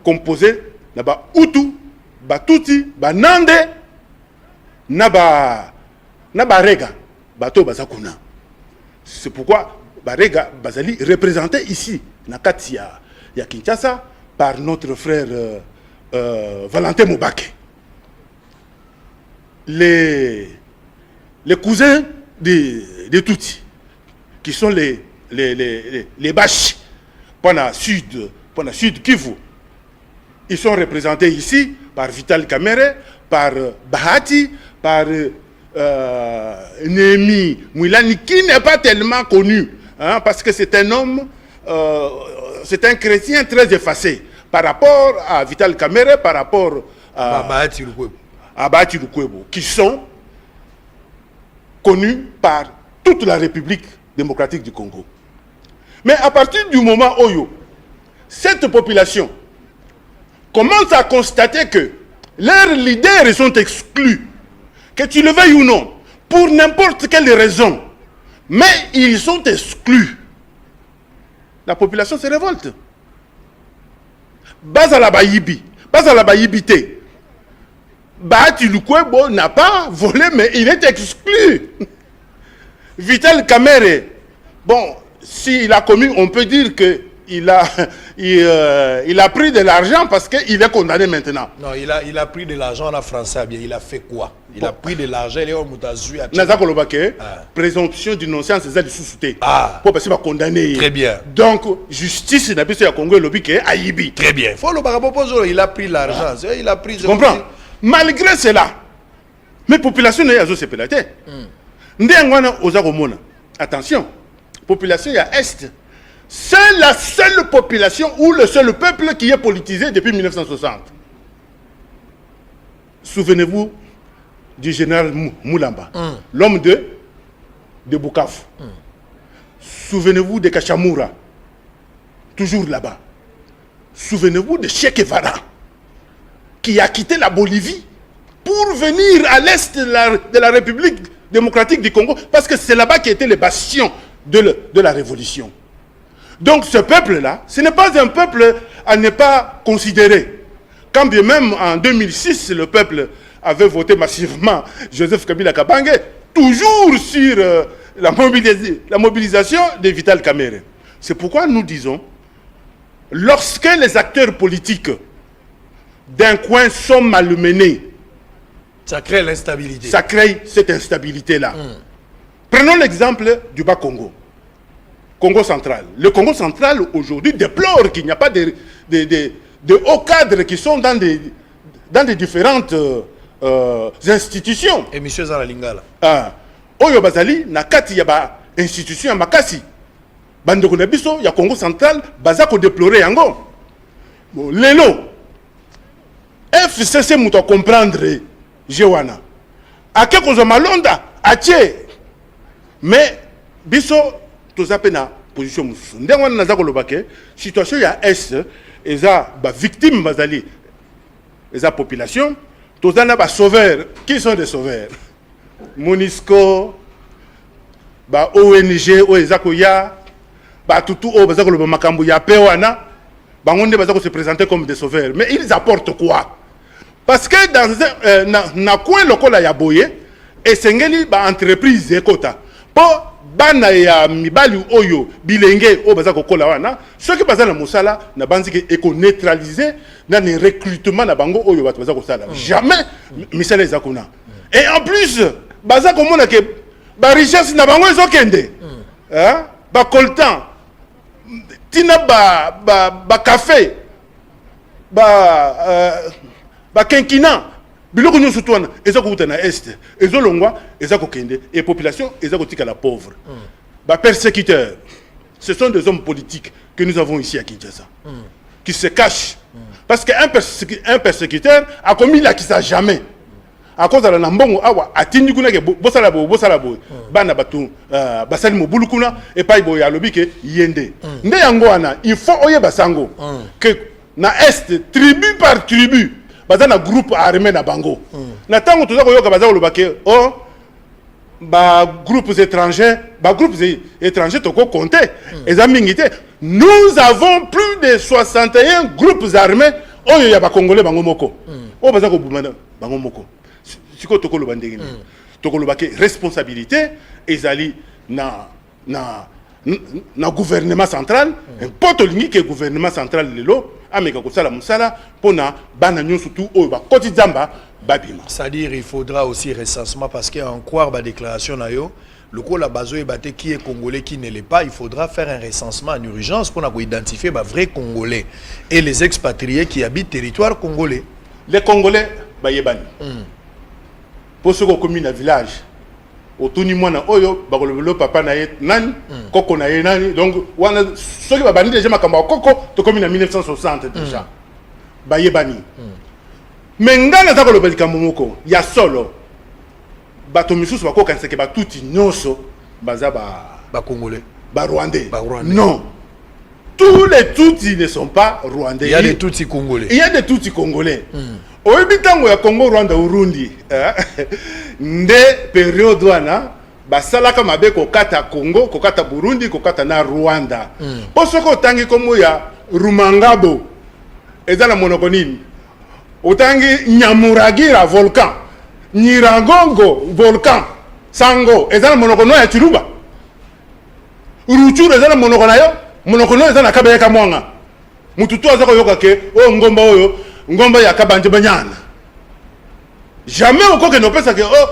Speaker 4: composé na ba Hutu ba Tutsi ba Nande na ba Rega bato bazakuna. C'est pourquoi Barega Bazali représenté ici, na kati ya Kinshasa, par notre frère Valentin Mobake. Les cousins de Tutsi, qui sont les Bashi, pendant Sud Kivu, ils sont représentés ici par Vital Kamerhe, par Bahati, par Némi Mouilani, qui n'est pas tellement connu, hein, parce que c'est un homme, c'est un chrétien très effacé par rapport à Vital Kamerhe, par rapport à Bahati Lukwebo, qui sont connus par toute la République démocratique du Congo. Mais à partir du moment où cette population commence à constater que leurs leaders sont exclus, que tu le veuilles ou non, pour n'importe quelle raison, mais ils sont exclus, la population se révolte. Bazala Bayibite. Bahati Lukwebo n'a pas volé, mais il est exclu. Vital Kamerhe, bon, s'il a commis, on peut dire que il a pris de l'argent parce qu'il est condamné maintenant.
Speaker 6: Non, il a pris de l'argent en français, bien. Il a fait quoi? Il a pris de l'argent, il est au Moutazu.
Speaker 4: Présomption d'innocence, c'est ça du sous-souté. Pour passer à condamner.
Speaker 6: Très bien.
Speaker 4: Donc, justice, il n'a pas Congo, le Aïbi.
Speaker 6: Très bien. Faut le barabopozo, il a pris l'argent. Il a pris.
Speaker 4: Tu comprends? Malgré cela, mes populations n'ont pas se pélater. Ndengwana oza komona. attention, population il y a Est. C'est la seule population ou le seul peuple qui est politisé depuis 1960. Souvenez-vous du général Moulamba, l'homme de Bukavu. Souvenez-vous de Kachamura, toujours là-bas. Souvenez-vous de Che Guevara, qui a quitté la Bolivie pour venir à l'est de la République démocratique du Congo, parce que c'est là-bas qui était le bastion de la révolution. Donc ce peuple-là, ce n'est pas un peuple à ne pas considérer. Quand bien même en 2006, le peuple avait voté massivement Joseph Kabila Kabange, toujours sur la mobilisation de Vital Kamerhe. C'est pourquoi nous disons, lorsque les acteurs politiques d'un coin sont malmenés,
Speaker 6: ça crée l'instabilité.
Speaker 4: Ça crée cette instabilité-là. Prenons l'exemple du Bas-Congo. Congo central. Le Congo central, aujourd'hui, déplore qu'il n'y a pas de hauts cadres qui sont dans des différentes institutions.
Speaker 6: Et monsieur Zala-Lingala.
Speaker 4: Oyo Bazali, na kati ya ba institution ya makasi. Bandeko na biso, ya Congo central, baza ko déplorer yango. Bon, lelo, FCC muto comprendre, Jewana. Ake kozo malonda, atie. Mais, biso, toza pena position mususu. Ndengo na naza kolobake, situation ya S, eza ba victime bazali, eza population, toza na ba sauveurs. Qui sont des sauveurs? Monisco, ba ONG, Oezako ya, ba tutu o bazako le makambu ya pewana, bangonde bazako se présenter comme des sauveurs. Mais ils apportent quoi? Parce que dans na coin lokola ya boye, et sengeli ba entreprise ekota. Po bana ya mibali oyo bilenge o bazako kola wana, ceux qui bazana musala na banziki eko neutraliser na ne recrutement na bango oyo bato bazako sala. Jamais misala ezakuna. Et en plus, baza komona ke ba richesse na bango ezokende. Hein? Ba coltan. Tina ba café. Ba kenkina. Biloko nyo sutwana ezako kuta na est. Ezolongwa ezako kende et population ezako tika la pauvre. Ba persécuteurs. Ce sont des hommes politiques que nous avons ici à Kinshasa. Qui se cachent. Parce qu'un persécuteur a commis l'acquis jamais. À cause de la nambongo awa atindi kuna ke bosala bo bana batu basali mobulu kuna et pa ibo ya lobi ke yende nde yango wana il faut oye basango que na est tribu par tribu bazana groupe armé na bango na tango toza koyoka bazako lobake oh ba groupes étrangers toko compter ezamingité. Nous avons plus de 61 groupes armés oyo ya ba congolais bango moko o bazako bumana bango moko. Siko tokolo bandengini tokolo bake responsabilité ezali na gouvernement central poto lingi ke gouvernement central lelo ameka ko sala musala pona bana nyonso tout oyo ba kotizamba babima.
Speaker 6: C'est-à-dire il faudra aussi recensement parce que en croire ba déclaration na yo le ko la bazo e baté qui est congolais qui ne l'est pas, il faudra faire un recensement en urgence pour identifier ba vrai congolais et les expatriés qui habitent territoire congolais.
Speaker 4: Les congolais ba yebani. Pour ceux qui ont commis un village, au tout ni mwana oyo, le papa na ye nani, koko na ye nani, donc ceux qui ont bani déjà makamba koko, to commis en 1960 déjà. Ba ye bani. Mais ngana zako le beli kamomoko, ya solo. Bato misusu bako kanseke ba tuti nyonso, baza ba
Speaker 6: congolais,
Speaker 4: ba rwandais. Non. Tous les Tutsis ne sont pas rwandais.
Speaker 6: Il y a des Tutsis congolais.
Speaker 4: Il y a des Tutsis congolais. Oyebitango ya Congo Rwanda Urundi nde période wana basalaka mabe kokata Congo kokata Burundi kokata na Rwanda posoko tangi komo ya Rumangabo ezala monoko nini otangi Nyamuragira volcan Nyiragongo volcan Sango ezala monoko no ya Chiruba Uruchuru ezala monoko na yo monoko no ezala kabeka mwanga mututu azako yoka ke o ngomba oyo ngomba ya kabanje banyana jamais uko ke no pesa ke oh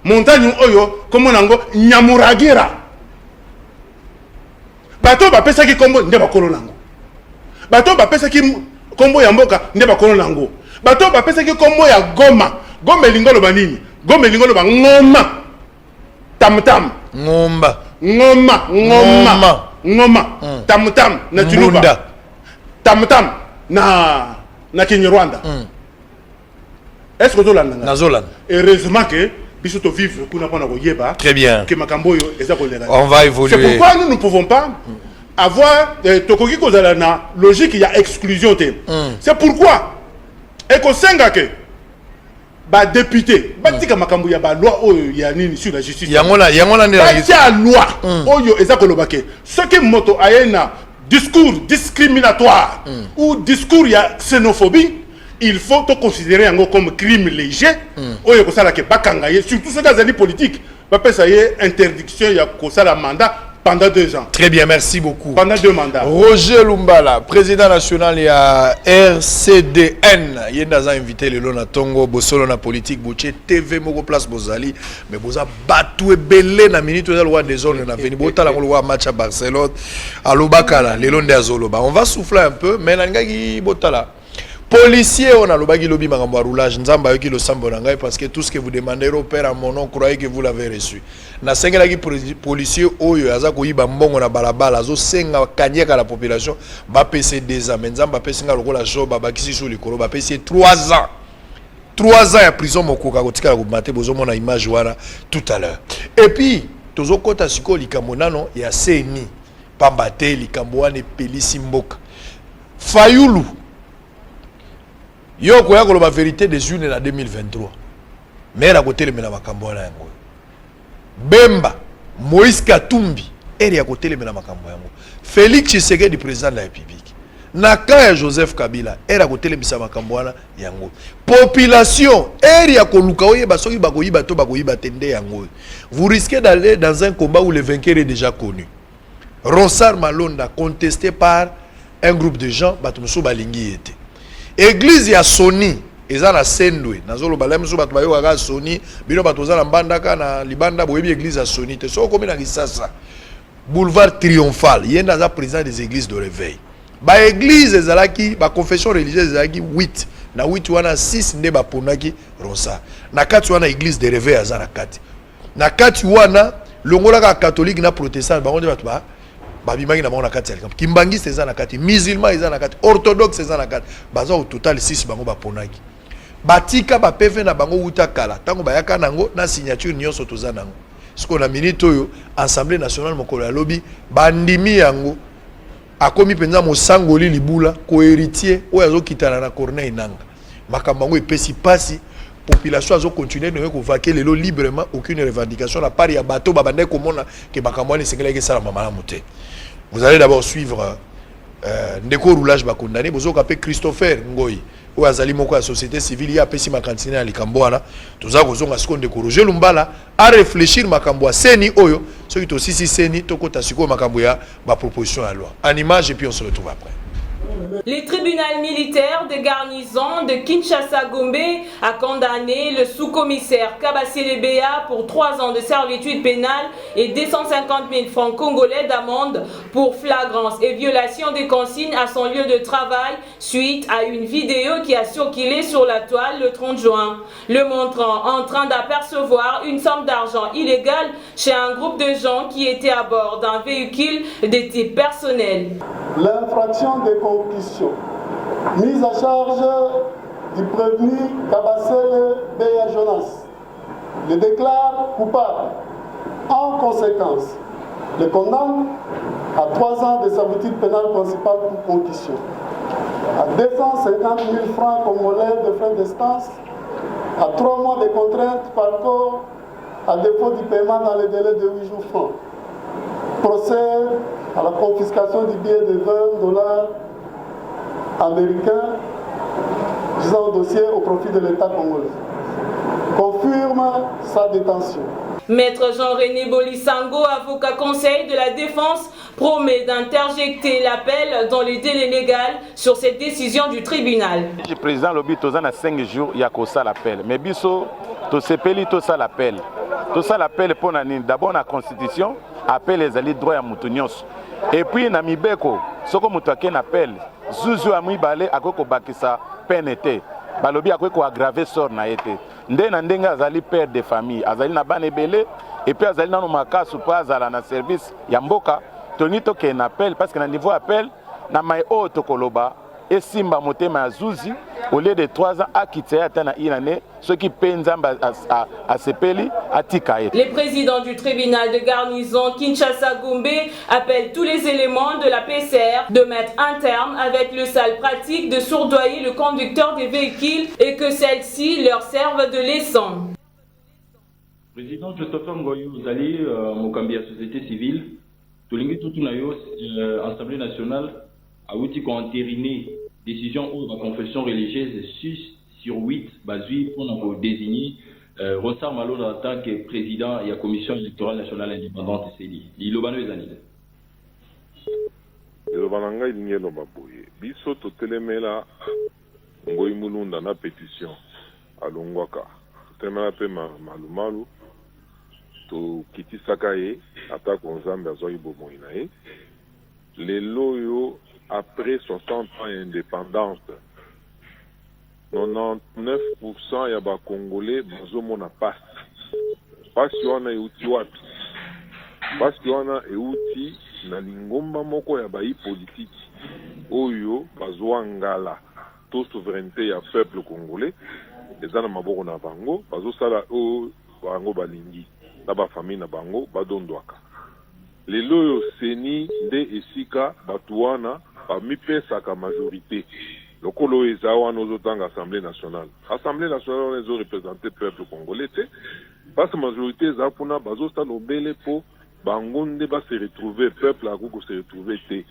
Speaker 4: montagne oyo komo nango Nyamuragira bato ba pesa ki kombo nde bakolo nango bato ba pesa ki kombo ya mboka nde bakolo nango bato ba pesa ki kombo ya Goma Goma lingolo banini Goma lingolo ba ngoma tam tam ngoma tam na Tuluba tam na Kinyarwanda. Est-ce que tu l'as
Speaker 6: Nazolan.
Speaker 4: Heureusement que biso to vivre kuna pona ko yeba.
Speaker 6: Très bien.
Speaker 4: Que makambo yo eza ko lela.
Speaker 6: On va évoluer.
Speaker 4: C'est pourquoi nous ne pouvons pas avoir tokoki ko zala na logique il y a exclusion té. C'est pourquoi et ko senga que ba député batika makambo ya ba loi oyo ya nini sur la justice.
Speaker 6: Yangola ndé la
Speaker 4: loi oyo eza ko lobake. Ce que moto ayena discours discriminatoire ou discours ya xénophobie, il faut te considérer comme crime léger. Oyo ko sala ke bakanga ye surtout ce cas de politique. Ba pesa ye interdiction ya ko sala mandat pendant 2 ans.
Speaker 6: Très bien, merci beaucoup.
Speaker 4: Pendant 2 mandats.
Speaker 6: Roger Lumbala, président national ya RCDN. Yendaza invité le lona Tongo, Bosolo na politique, Bouché TV, Moko Place Bozali. Mais Boza Batou Belé na minute de loi des zones na veni. Bota la loi match à Barcelone. À Lubakala, le long de Azoloba. On va souffler un peu, mais Nangagi Botala. Policier, on a le bagui lobby marambo roulage. Nzamba yoki lo sambo nangai parce que tout ce que vous demandez au père à mon nom, croyez que vous l'avez reçu. Na senga qui policier oyo azako yiba mbongo na balabala zo senga kanyeka la population ba PC 2 ans. Nzamba pesinga lokola job ba kisi sur likolo ba PC 3 ans. 3 ans ya prison mokoka kotika ko maté bozo mona image wana tout à l'heure. Et puis tozo kota siko likambo nano ya seni pambate likambo wana pelisi mboka. Fayulu yo ko yakolo ba vérité des unes en 2023 mais à côté le mena makambo na yango Bemba Moïse Katumbi eri à côté le mena makambo yango Félix Tshisekedi président de la République Naka Joseph Kabila eri à côté le misa makambo na yango population eri ya koluka oye basoki bakoyiba to bakoyiba tende yango. Vous risquez d'aller dans un combat où le vainqueur est déjà connu. Ronsard Malonda contesté par un groupe de gens batumso balingi était Église ya Sony eza na Sendwe nazolo balem so bato bayo ga Sony bino bato za na mbandaka na libanda boyebi église ya Sony te so komi na Kisasa boulevard triomphal yenda za président des églises de réveil ba église ezalaki ba confession religieuse ezalaki 8 na 8 wana 6 nde ba ponaki Rosa na kati wana église de réveil aza na kati na kati wana longola ka catholique na protestant ba onde bato ba babimaki na bango na kati ya likambo kimbangiste eza na kati musulman eza na kati orthodoxe eza na kati baza au total 6 bango baponaki batika ba PV na bango uta kala tango bayaka nango na signature nyonso toza nango siko na minute oyo Assemblée nationale mokolo ya lobi bandimi yango akomi penza mosangoli libula ko héritier oyo azokitana na Corneille Nanga makambo yango epesi pasi population azo continuer de vaquer lelo librement aucune revendication la part ya bateau babande komona ke makambo ni sengela ke sala mama moté. Vous allez d'abord suivre ndeko roulage ba condamné bozo kapé Christopher Ngoyi ou azali moko ya société civile ya pesi makantine ya likambo wana toza kozonga siko ndeko Roger Lumbala a réfléchir makambo ya seni oyo soki to sisi seni tokota siko makambo ya ba proposition à loi en image et puis on se retrouve après.
Speaker 7: Les tribunaux militaires de garnison de Kinshasa-Gombe a condamné le sous-commissaire Kabassele Béa pour 3 ans de servitude pénale et 250 000 francs congolais d'amende pour flagrance et violation des consignes à son lieu de travail suite à une vidéo qui a circulé sur la toile le 30 juin, le montrant en train d'apercevoir une somme d'argent illégale chez un groupe de gens qui étaient à bord d'un véhicule de type personnel.
Speaker 8: L'infraction de concussion mise à charge du prévenu Kabassele Béa Jonas le déclare coupable. En conséquence, le condamne à 3 ans de servitude pénale principale pour concussion, à 250 000 francs congolais de frais d'instance, à 3 mois de contrainte par corps à défaut du paiement dans les délais de 8 jours francs. Procède à la confiscation du billet de $20 américains visant au dossier au profit de l'État congolais. Confirme sa détention.
Speaker 7: Maître Jean-René Bolisango, avocat conseil de la défense, promet d'interjecter l'appel dans les délais légaux sur cette décision du tribunal.
Speaker 9: Le président Lobi Tozana 5 jours, il y a que ça l'appel. Mais biso, to sepeli to ça l'appel. Tout ça l'appel pour d'abord la constitution, appel les alliés droits à Moutunios. Et puis Namibeko, ce que Moutouaken appelle, Zuzu Amibale a quoi bakisa peine. Balobi a quoi aggraver sort na été. Ndenga azali père de famille, azali na banebele, et puis azali nano makasu pa azala na service ya mboka toni toke un appel parce que na niveau appel na mai o tokoloba et simba motema ya zuzi au lieu de 3 ans à quitter atana inane ceux qui penzamba à sepeli atikae.
Speaker 7: Les présidents du tribunal de garnison Kinshasa Gombe appellent tous les éléments de la PCR de mettre un terme avec le sale pratique de sourdoyer le conducteur des véhicules et que celles-ci leur servent de leçon.
Speaker 10: Président Christopher Ngoyo, vous allez Mokambi à société civile, Tolingi Tutunayo, Assemblée nationale, a outil qu'on entériné décision ou la confession religieuse 6 sur 8 basée pour nous désigner Ronsard Malonda en tant que président de la commission électorale nationale indépendante CENI. L'Ilobano est annulé.
Speaker 11: L'Ilobananga il n'y a pas boye. Biso to telemela ngoy mulunda na pétition à Longwaka. Telemela pe malumalu to kiti sakaye ata konzambe azoyi bomoina e. Les loyaux après 60 ans d'indépendance, 99% ya ba Congolais bazomona passe. Parce qu'on a euti wapi. Parce qu'on a euti na lingomba moko ya bayi politique. Oyo bazwangala to souveraineté ya peuple congolais. Ezana maboko na bango, bazosala o bango balingi. Na ba famille na bango badondwaka. Lelo seni nde esika batuana bamipesaka majorité lokolo ezawa nozotanga assemblée nationale. Assemblée nationale ezo représenter peuple congolais te parce que majorité eza pona bazosala obele po bango nde ba se retrouver peuple akoko se retrouver te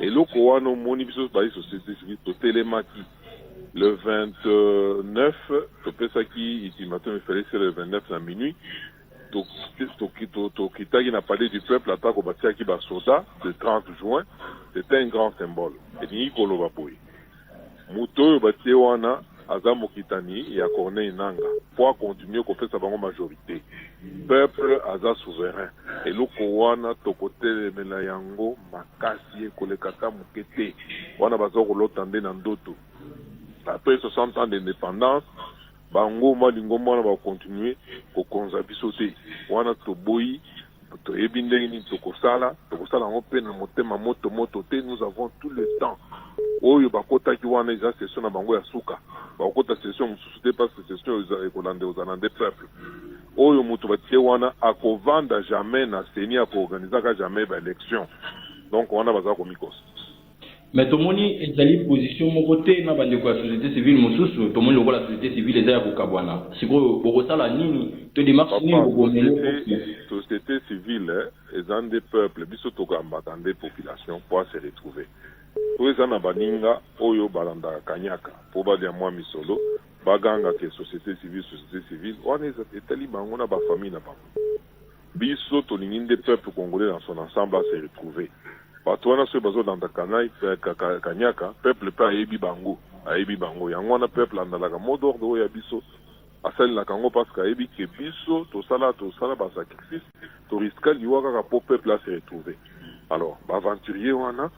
Speaker 11: eloko wana omoni biso bayi société civile totelemaki le 29 topesaki ultimatum efele le 29 na minuit Tokitagi n'a parlé du peuple attaque au bâtiment qui basoda le 30 juin, c'était un grand symbole. Et ni koloba boy. Muto bâtiment wana azamo kitani et à Corneille Nanga pour continuer qu'on fait sa majorité. Peuple aza souverain. Et loko wana tokote melayango makasi kolekata mukete. Wana bazoko lotande na ndoto. Après 60 ans d'indépendance, bango malingo mwana ba continuer ko konza biso te wana to boyi to ebindenge ni tokosala ngo pe na motema moto te nous avons tout le temps oyo bakota ki wana eza session na bango ya suka bakota session mususu te parce que session eza ekolande ozalande peuple oyo mutu batie wana akovanda jamais na seni ya ko organiser ka jamais ba élection donc wana baza ko mikos.
Speaker 10: Mais tout le monde est position mon côté na bande la société civile mususu tout le monde la société civile est à Bukabwana si vous bokosala nini to démarche ni
Speaker 11: société civile est un des peuples biso to gambata des populations pour se retrouver tous les ana baninga oyo balanda kanyaka pour ba dia moi misolo baganga que société civile on est etali bango na ba famille na ba biso to linginde peuple congolais dans son ensemble à se retrouver. Batuana se bazo dans Kanai Kanyaka peuple pa ebi bango yango na peuple andalaka modor do ya biso asali la kango parce que ebi ke biso to sala ba sacrifice to risque liwaka ka po peuple a se retrouver alors ba aventurier wana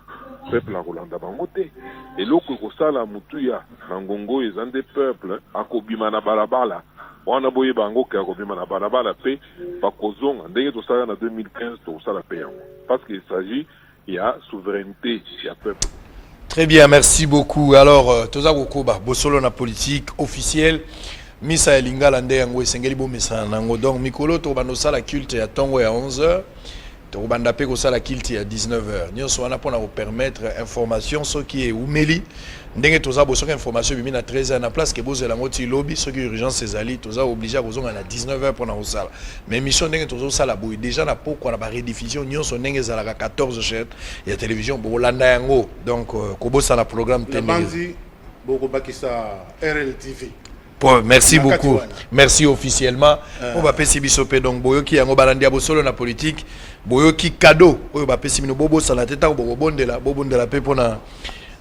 Speaker 11: peuple a rolanda bango te eloko ko sala mutu ya ngongo ezande peuple akobima na balabala wana boye bango ke akobima na balabala pe bakozonga ndenge to sala na 2015 to sala pe yango parce qu'il s'agit il y a souveraineté, il y a peuple.
Speaker 6: Très bien, merci beaucoup. Alors, Toza Gokoba, Bosolo na politique officielle, Misa Elinga Lande Yango Sengeli Bo Misa Nango. Donc, Mikolo, Tobando Sala culte à Tongo à 11h, Tobanda Peko Sala culte à 19h. Nous sommes là pour nous permettre information, ce qui est Oumeli. Ndenge Toza Bosoko information, bimi na 13h na place, que Bozo Langoti lobby, ce qui est urgence, c'est Zali, Toza obligé à Bosoko à 19h pour nous salle. Mais mission Ndenge Toza Sala Boy, déjà na pourquoi la rediffusion, nous sommes Ndenge Zala 14 chaînes, il y a télévision, Bolanda Yango, donc Kobo Sala programme
Speaker 4: Télévision. Boko Bakisa RLTV.
Speaker 6: Merci beaucoup. Merci officiellement. On va passer bisopé donc boyoki yango balandia bosolo na politique. Boyoki cadeau. On va passer mino bobo sala teta bobo de la pe pona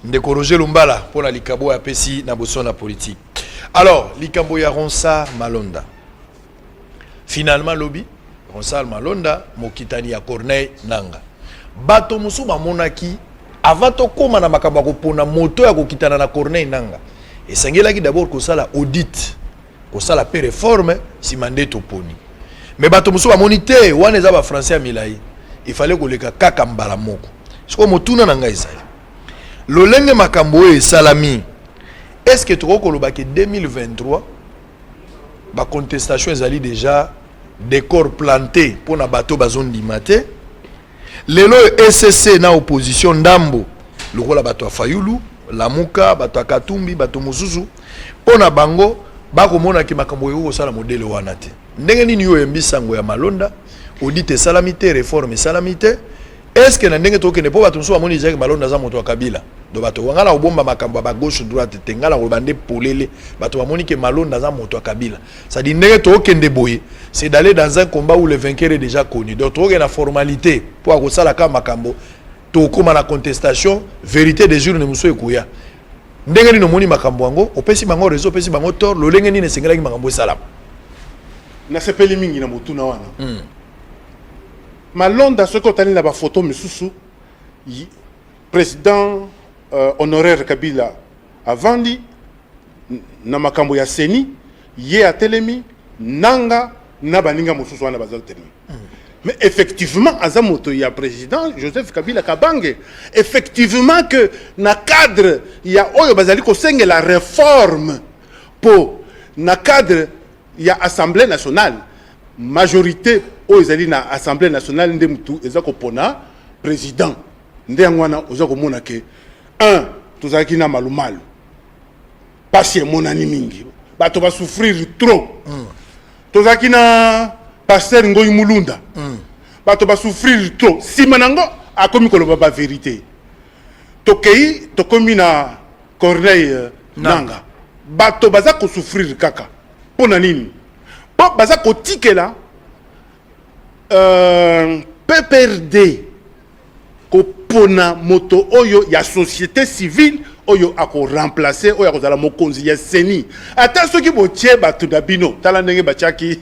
Speaker 6: ndeko Roger Lumbala pour la likabo ya pesi na bosolo na politique. Alors, likambo ya Ronsard Malonda. Finalement lobby Ronsard Malonda mokitani ya Corneille Nanga. Bato musu ba monaki avant to koma na makamba ko pona moto ya kokitana na Corneille Nanga. Et Sangela qui d'abord que ça la audit, que ça la paix réforme, si mandé toponi. mais bato mosusu bamoni te wana eza bafrançais ya milai il fallait koleka kaka mbala moko sikoyo motuna na ngai ezali lolenge makambo oyo esalami est ce que tokokolobaki 2023 bacontestation ezali déjà décor planté mpona bato bazondima te lelo ECC na opposition ndambo lokola bato ya Fayulu Lamuka bato ya Katumbi bato mosusu mpona bango bakomonaki makambo oyo kosala modele wana te ndenge nini yo yembisango ya malonda audit esalami te réforme esalami te est ce que na ndenge tokende mpo bato mosusu bamoni ezalaki malonda aza moto ya Kabila do bato wangala kobomba makambo ya bagauche droite te ngala kobande polele bato bamoni ke malonda aza moto ya Kabila ça dit ndenge tokende boye c'est d'aller dans un combat où le vainqueur est déjà connu donc tokende na formalité pour akosala ka makambo tokoma na contestation vérité des jours ne muso ekoya ndenge nini omoni makambo yango opesi bango réseau opesi bango tort lolenge nini esengelaki makambo esalama
Speaker 4: na sepeli mingi na motuna wana malonda soki otali na bafoto misusu président honoraire Kabila avandi na makambo ya seni ye atelemi nanga na baninga mosusu wana bazali telemi mais effectivement aza moto ya président Joseph Kabila Kabange effectivement que na cadre ya oyo bazali kosenga la réforme po na cadre ya assemblée nationale majorité oyo ezali na assemblée nationale nde mutu eza kopona président nde ngwana oza komona ke un tozalaki na malumalu pasi emonani mingi bato basouffrir trop tozalaki na Pasteur Ngoyi Mulunda bato basouffrir trop sima nango akomi koloba ba vérité tokei tokomi na Corneille Nanga bato baza ko souffrir kaka pona nini po baza ko tikela PPRD ko pona moto oyo ya société civile oyo ako remplacer oyo akozala mokonzi ya seni ata soki botie bato na bino tala ndenge batiaki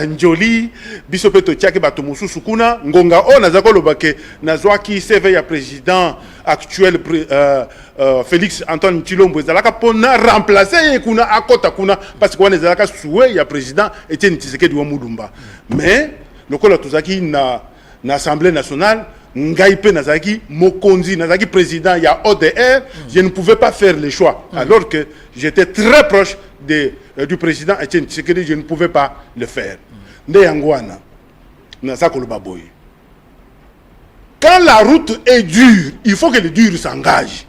Speaker 4: njoli biso pe totiaki bato mosusu kuna ngonga oyo naza koloba ke nazwaki CV ya président actuel Félix Antoine Tshilombo ezalaka mpona remplacer ye kuna akota kuna parce que wana ezalaka souhait ya président Etienne Tshisekedi wa Mulumba mais lokola tozaki na assemblée nationale ngai pe nazaki mokonzi nazaki président ya ODR je ne pouvais pas faire le choix alors que j'étais très proche du président Etienne Tshisekedi je ne pouvais pas le faire nde yangwana naza koloba boye quand la route est dure il faut que le dur s'engage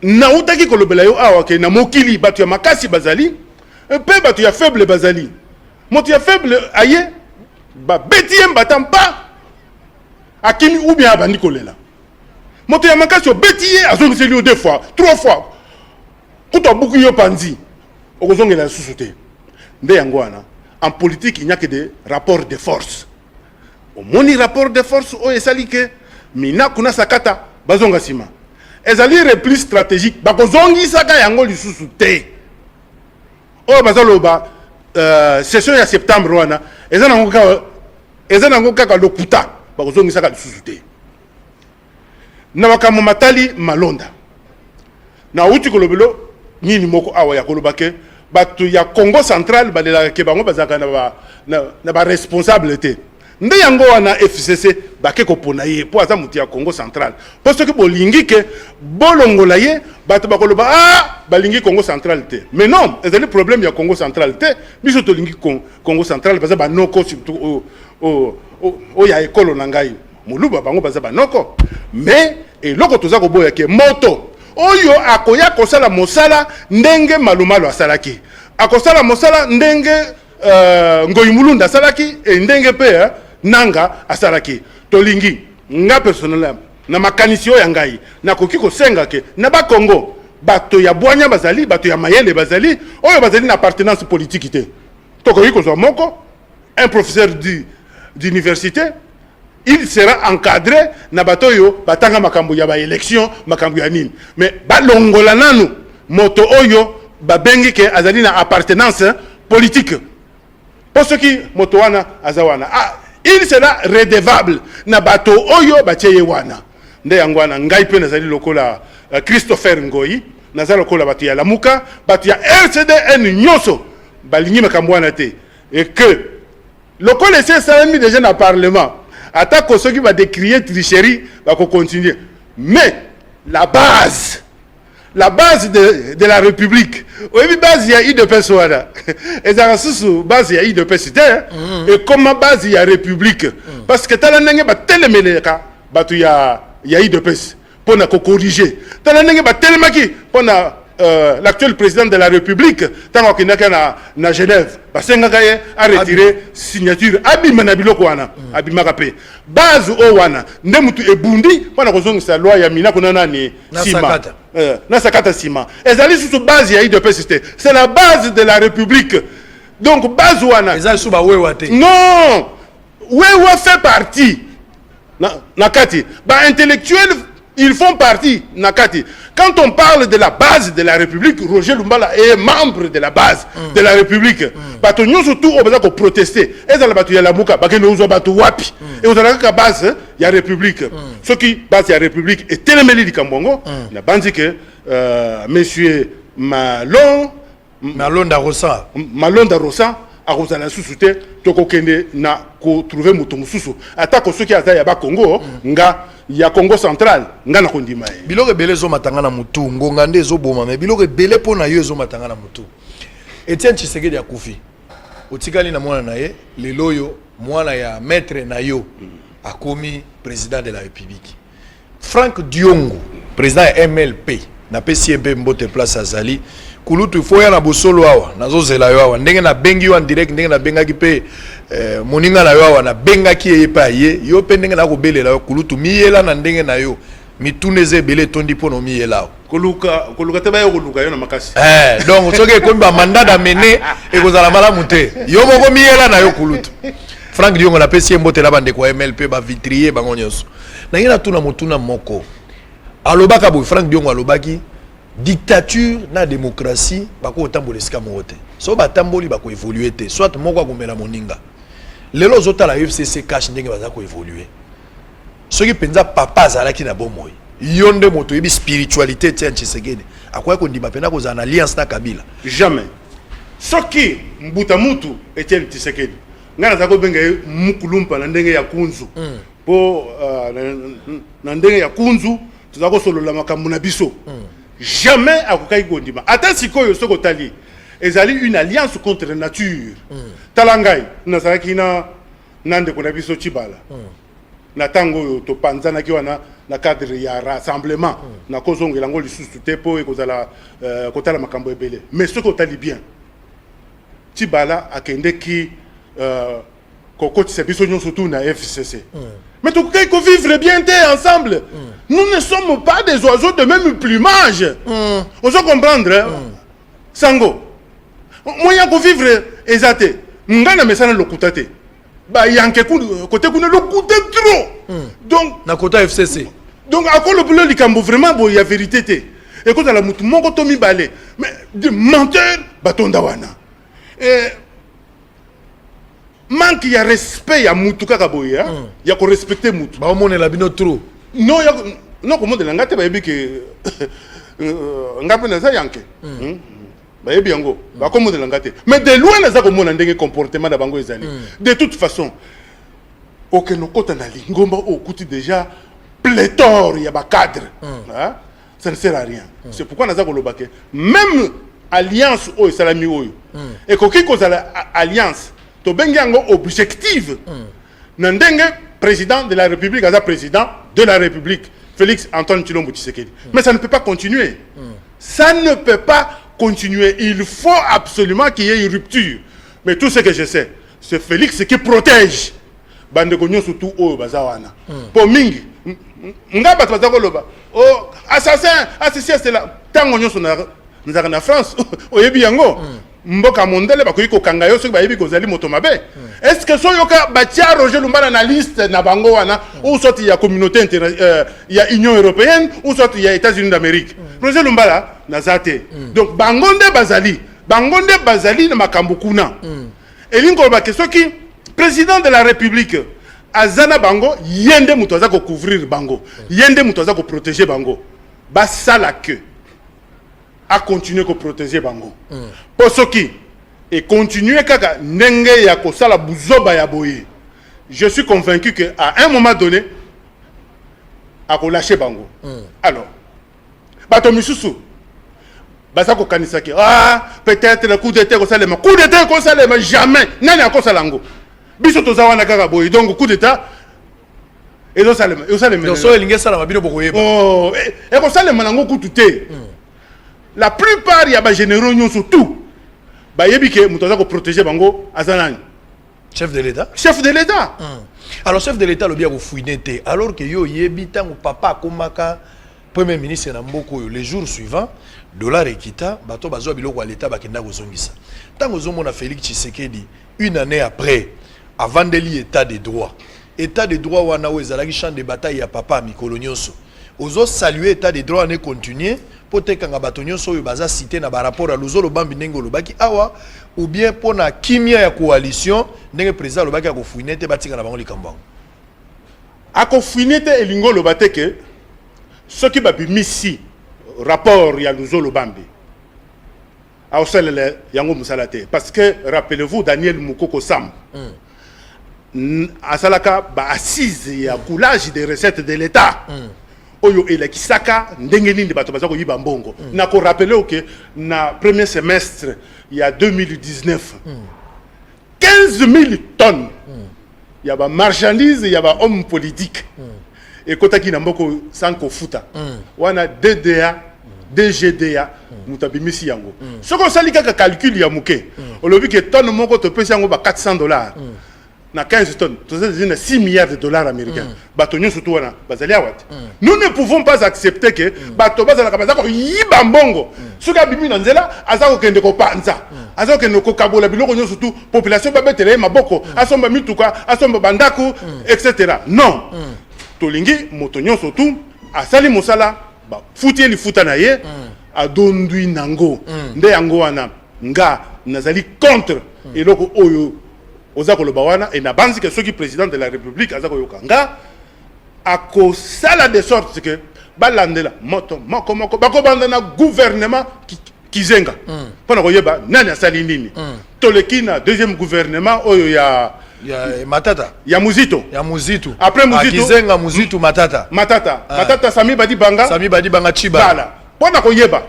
Speaker 4: na utaki kolobela yo awa ke na mokili bato ya makasi bazali pe bato ya faible bazali moto ya faible aye ba beti mbatampa akimi ou bien abandi kolela moto ya makasi obeti azongiseli yo 2 fois 3 fois kuto buku yo panzi okozongela susu te nde yango wana en politique il n'y a que des rapports de force au moni rapport de force o esali ke mina kuna sakata bazonga sima ezali repli stratégique bakozongisaka yango lisusu te o bazaloba session ya septembre wana eza nango kaka lokuta bakozongisaka lisusu te na makambo matali malonda na uti kolobelo nini moko awa ya koloba ke bato ya Congo central balelaka ke bango bazaka na ba responsable te nde yango wana FCC bake kopona ye po aza muti ya Congo central po soki bolingi ke bolongola ye bato bakoloba balingi Congo central te mais non ezali problème ya Congo central te biso tolingi Congo central baza banoko surtout o ya ekolo na ngai moluba bango baza banoko mais eloko toza koboya ke moto oyo akoya kosala mosala ndenge malumalu asalaki akosala mosala ndenge Ngoyi Mulunda asalaki ndenge pe nanga asalaki tolingi nga personnel na makanisi oyo ya ngai nakoki kosenga ke na ba Congo bato ya bwanya bazali bato ya mayele bazali oyo bazali na appartenance politique te tokoki kozwa moko un professeur d'université il sera encadré na bato yo batanga makambo ya ba élection makambo ya nini mais balongola nanu moto oyo babengi ke azali na appartenance politique pour ce qui moto wana azawana il sera redevable na bato oyo batiye wana nde yangwana ngai pe nazali lokola Christopher Ngoyi nazali lokola bato ya Lamuka bato ya RCDN nyoso balingi makambo wana te et que Le connaisseur ça mis déjà dans le Parlement. Attaque ceux qui va décrier tricherie, va continuer. Mais la base de la République, oui, base il y a eu de personnes. Et ça sous base il y a eu de personnes. Et comment base il y a République? Parce que t'as la nangue ba tellement meleka, ba tu y a eu de personnes pour na corriger. T'as la nangue ba tellement qui pour na l'actuel président de la République, tant qu'il n'a qu'à na Genève, parce qu'il a retiré signature. Abima na biloko wana, abima kapé. Base o wana, nemutu ebundi, wana kozonga sa loi ya mina kuna nani sima. Na sakata sima. Ezali sous base ya de persiste. C'est la base de la République. Donc base wana.
Speaker 6: Ezali sous ba wewa te.
Speaker 4: Non, wewa fait partie. Na kati, ba intellectuel ils font partie, Nakati. Quand on parle de la base de la République, Roger Lumbala est membre de la base de la République. Bato nyo surtout on va protester. Et dans la batu ya la muka, baké nous batu wapi. Et on a la base ya République. Ce qui base ya République est tellement di Kambongo. Na bandi que monsieur Malon
Speaker 6: Darosa
Speaker 4: a kozala susute toko kende na ko trouver mutu mususu atako soki aza ya ba Congo nga ya Congo central nga na kondima
Speaker 6: biloko belé zo matanga na mutu ngonga nde zo boma mais biloko belé pona yo zo matanga na mutu Etienne Tshisekedi ya kufi otikali na mwana na ye lelo yo mwana ya maître na yo akomi président de la République Franck Diongo président ya MLP na PCMP mbote place azali kulutu foya na bosolo awa nazo zela yo awa ndenge na bengi en direct ndenge na benga ki pe moninga na yo awa na benga ki ye pa ye yo pe ndenge na ko belela yo kulutu miyela na ndenge na yo mituneze bele tondi pono miyela
Speaker 4: koluka te ba yo koluka yo na makasi
Speaker 6: donc soke ko ba mandat d'amener e ko zala mala muté yo moko miyela na yo kulutu Franck Diongo na pesi mbote la bande ko MLP ba vitrier bango nyonso na ngina tuna motuna moko alobaka bo Franck Diongo alobaki dictature na démocratie bako otambole sika mote so batamboli bako évoluer te soit moko akomela moninga lelo zota la FCC cash ndenge baza ko évoluer soki penza papa azalaki na bomoi yonde moto yebi spiritualité tient Tshisekedi akoya ko ndima pena ko za na alliance na Kabila
Speaker 4: jamais soki mbuta mutu Etienne Tshisekedi ngana za ko benga mukulumpa na ndenge ya kunzu po na ndenge ya kunzu tuzako solola makambo na biso jamais akokai gondima ata sikoyo soko tali ezali une alliance contre nature talangai nazalaki na nande ko na biso Chibala na tango to panzana ki wana na cadre ya rassemblement na kozongela ngo lisusu te po ekozala kotala makambo ebele mais soko tali bien Chibala akende ki kokoti biso nyonso tout na FCC mais tout cas qu'on vivre bien ensemble. Nous ne sommes pas des oiseaux de même plumage. On doit comprendre. Sango. Moi y a qu'on vivre exacté. Ngana mesana lokutate. Ba yanke côté kuna lokute trop. Donc
Speaker 6: na kota FCC.
Speaker 4: Donc à quoi le bleu likambo vraiment bon y a vérité té. Et quand la mutu moko tomi balé. Mais de menteur batonda wana. Manque ya respect ya mutu kaka boya ya ko respecter mutu
Speaker 6: ba omone la bino trop
Speaker 4: non ya non comment de la ngate ba yebi ke ngape na za yanke ba yebi yango ba comment de la ngate mais de loin na za ko mona ndenge comportement da bango ezali de toute façon aucun kota na lingomba okuti déjà pléthore ya ba cadre ça ne sert à rien c'est pourquoi na za ko lobake même alliance o salami oyo et koki ko za alliance to bengango objectif nandenge président de la République à président de la République Félix Antoine Tshilombo Tshisekedi mais ça ne peut pas continuer ça ne peut pas continuer il faut absolument qu'il y ait une rupture mais tout ce que je sais c'est Félix qui protège bande gonyo surtout o bazawana pour mingi ngaba bazako loba oh assassin c'est là tango nyoso na France oyebi yango mboka mondele bakoyi ko kanga yo soki bayebi kozali moto mabe est-ce que so yoka batia Roger Lumbala na liste na bango wana ou sorti ya communauté ya Union européenne ou sorti ya États-Unis d'Amérique Roger Lumbala nazate donc bangonde bazali na makambo kuna elingo ba soki président de la République azana bango yende muto aza ko couvrir bango yende muto aza ko protéger bango basala que à continuer à protéger bango. Pour ce qui et continuer kaka ndenge ya kosala buzoba ya boye, je suis convaincu que à un moment donné à lâcher bango. Alors bato misusu basa ko kanisa ki peut-être le coup d'état ko salema, coup d'état ko salema jamais nani akosala ngo biso tozawana kaka boye, donc coup d'état et donc salema
Speaker 6: donc so elinge sala mabino boko yeba
Speaker 4: et ko salema nango kutu te. La plupart ya ba généraux nyonso tout ba yebi ke muto za ko protéger bango azanani
Speaker 6: chef de l'état. Alors chef de l'état le bien ko fouinete alors que yo yebi tango papa komaka premier ministre na mboko yo les jours suivants dollar ekita bato bazwa biloko ya l'état bakenda kozongisa tango zomona Félix Tshisekedi une année après avant de l'état de droit wana o ezalaki champ de bataille ya papa mikolo nyonso ozo saluer état de droit ne continuer pour te kanga bato nyonso oyo baza cité na ba rapport à luzolo bambi ndenge lobaki awa ou bien pona kimia ya coalition ndenge président lobaki ya kofuinete batika na bango likambo
Speaker 4: akofuinete elingo lobate ke soki babimisi rapport ya luzolo bambi aosalele yango musala te parce que rappelez-vous Daniel Mukoko Sam asalaka ba assise ya coulage des recettes de l'État oyo elekisaka ndenge nini bato bazako yiba mbongo na ko rappeler que na premier semestre il y a 2019 15 000 tonnes il y a ba marchandises il y a ba hommes politiques et kotaki na mboko sanko futa wana DDA DGDA mutabimisi yango soko sali kaka calcul ya muke olobi ke tonne moko to pesa yango ba $400 na 15 tonnes, c'est 6 milliards de dollars américains. Batonyo surtout wana bazali awat. Nous ne pouvons pas accepter que bato bazala kabazako yiba mbongo. Suka bimi na nzela azako kende ko panza. Azako kende ko kabola biloko nyo surtout population ba betele maboko, asomba mituka, asomba bandaku, etc. Non. Tolingi motonyo surtout asali mosala ba futi eli futa na ye adondui nango. Nde yango wana nga nazali contre eloko oyo Ozako Lobawana et Nabanzi que ceux qui président de la République Azako Yokanga a sala de sorte que balandela moto moko bako bandana gouvernement qui zenga pona koyeba nani asali nini tolekina deuxième gouvernement oyo ya
Speaker 6: Matata
Speaker 4: ya Muzito après Muzito
Speaker 6: kizenga Muzito Matata
Speaker 4: Sami Badi Banga
Speaker 6: Chiba
Speaker 4: voilà pona koyeba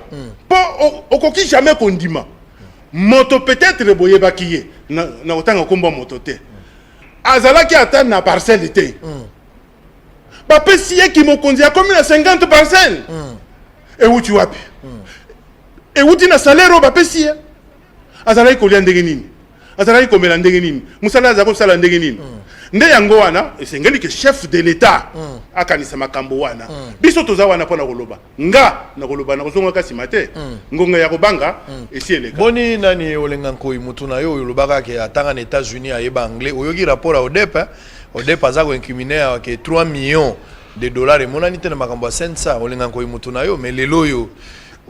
Speaker 4: po okoki jamais kondima moto peut-être boyeba kiye na otanga komba moto te azala ki ata na parcelle te ba pesiye ki mokonzi ya commune 50 parcelles et uti wapi et uti na salaire ba pesiye azala ko lia ndenge nini azala ko mela ndenge nini musala za ko sala ndenge nini nde yango wana esengeli ke chef de l'état akanisa makambo wana biso toza wana pona koloba nga na koloba na kozonga kasi mate ngonga ya kobanga esi eleka
Speaker 6: boni nani olenga nkoi mutu na yo lobaka ke atanga na États-Unis ayeba anglais oyoki rapport à ODEP azako incriminer ke 3 millions de dollars monani te na makambo ya sensa olenga nkoi mutu na yo mais lelo yo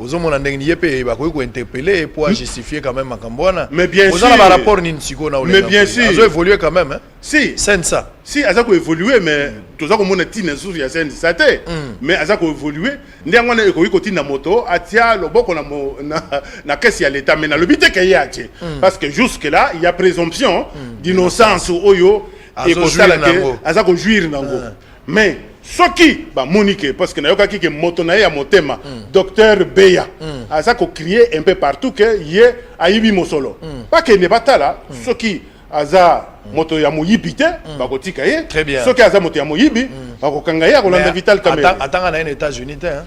Speaker 6: ozomona ndenge yepe bakoki ko interpeller pour justifier quand même makambona
Speaker 4: mais bien sûr
Speaker 6: ba rapport ni nsiko na
Speaker 4: mais bien sûr
Speaker 6: azo évoluer quand même hein
Speaker 4: si
Speaker 6: sensa
Speaker 4: si azako évoluer mais tozako mona tina sur ya sensa te mais azako évoluer ndengo na ekoki ko tina moto atia loboko na caisse ya l'état mais na lobité ke yache parce que jusque là il y a présomption d'innocence oyo et ko sala ke azako jouir nango mais soki ba monique parce que nayoka ki ke moto na ya motema docteur Beya azako crier un peu partout que ye ayibi mosolo pas que ne batala soki aza moto ya moyibite ba kotika ye soki aza moto ya moyibi ba kokanga ye kolanda vital kamera
Speaker 6: atanga na États-Unis te hein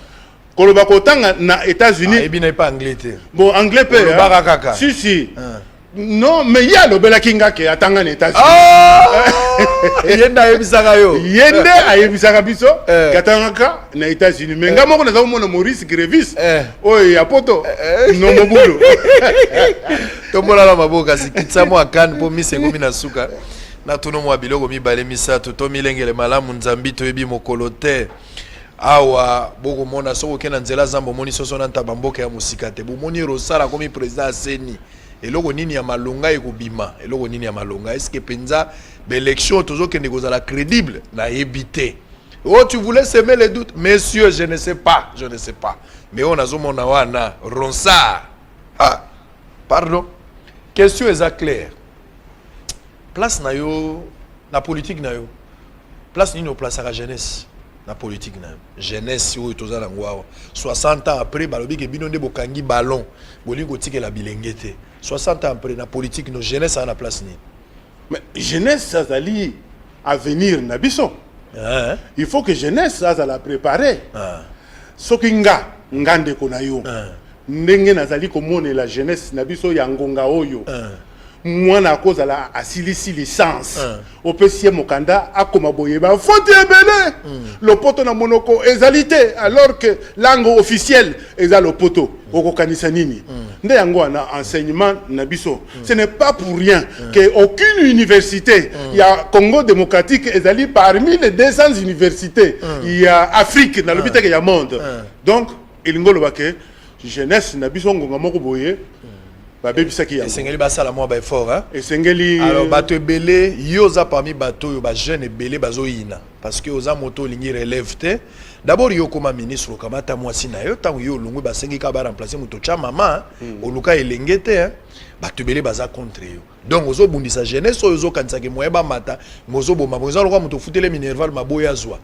Speaker 4: koloba kotanga na États-Unis
Speaker 6: et bien pas anglais te
Speaker 4: bon anglais pe si non mais ya lobela kinga ke atanga na États-Unis
Speaker 6: yenda yebisaka yo
Speaker 4: yende ayebisaka biso katanga na États-Unis mais nga moko naza mona Maurice Grevis oyo ya poto no mobulu
Speaker 6: tombola la maboka sikitsamo akane po misengo mina suka na tuno mwa biloko mibale misato to milengele malamu nzambi to yebi mokolo te awa boko mona soko kena nzela zambo moni soso na ntabamboka ya musika te bomoni rosala komi président aseni eloko nini ya malonga ekobima eloko nini ya malonga est-ce que penza l'élection toujours que négocia crédible na évité oh tu voulais semer les doutes messieurs je ne sais pas mais on a zomona wana Ronsard pardon Question est claire. Place na yo, na politique na yo. Place ni no place à la jeunesse. Na politique na jeunesse si o toza na ngwa 60 ans après balobi ke bino nde bokangi ballon bolingo tike la bilengete 60 ans après na politique no jeunesse a na place ni
Speaker 4: mais jeunesse ça zali avenir na biso il faut que jeunesse ça la préparer soki ngande ko na yo ndenge nazali komone la jeunesse na biso ya ngonga oyo mwana akoza la asilisi licence opesie mokanda akoma boye ba faute ebele le poto na monoko ezalité alors que langue officielle eza le poto okokanisa nini nde yango na enseignement na biso ce n'est pas pour rien que aucune université ya Congo démocratique ezali parmi les 200 universités ya Afrique na lobiteke ya monde donc ilingolo bake jeunesse na biso ngonga moko boye babebisaki ya
Speaker 6: esengeli basala mwa ba effort hein
Speaker 4: esengeli
Speaker 6: alors bato ebele yoza parmi bato yo ba jeune ebele bazoyina parce que oza moto lingi relève te d'abord yo koma ministre kamata mwasi na yo tango yo lungwe basengi ka ba remplacer moto cha mama oluka elenge te hein bato ebele baza contre yo donc ozo bundisa jeunesse ozo kanisa ke moye ba mata mozo boma mozo lokwa moto futele minerval maboya zwa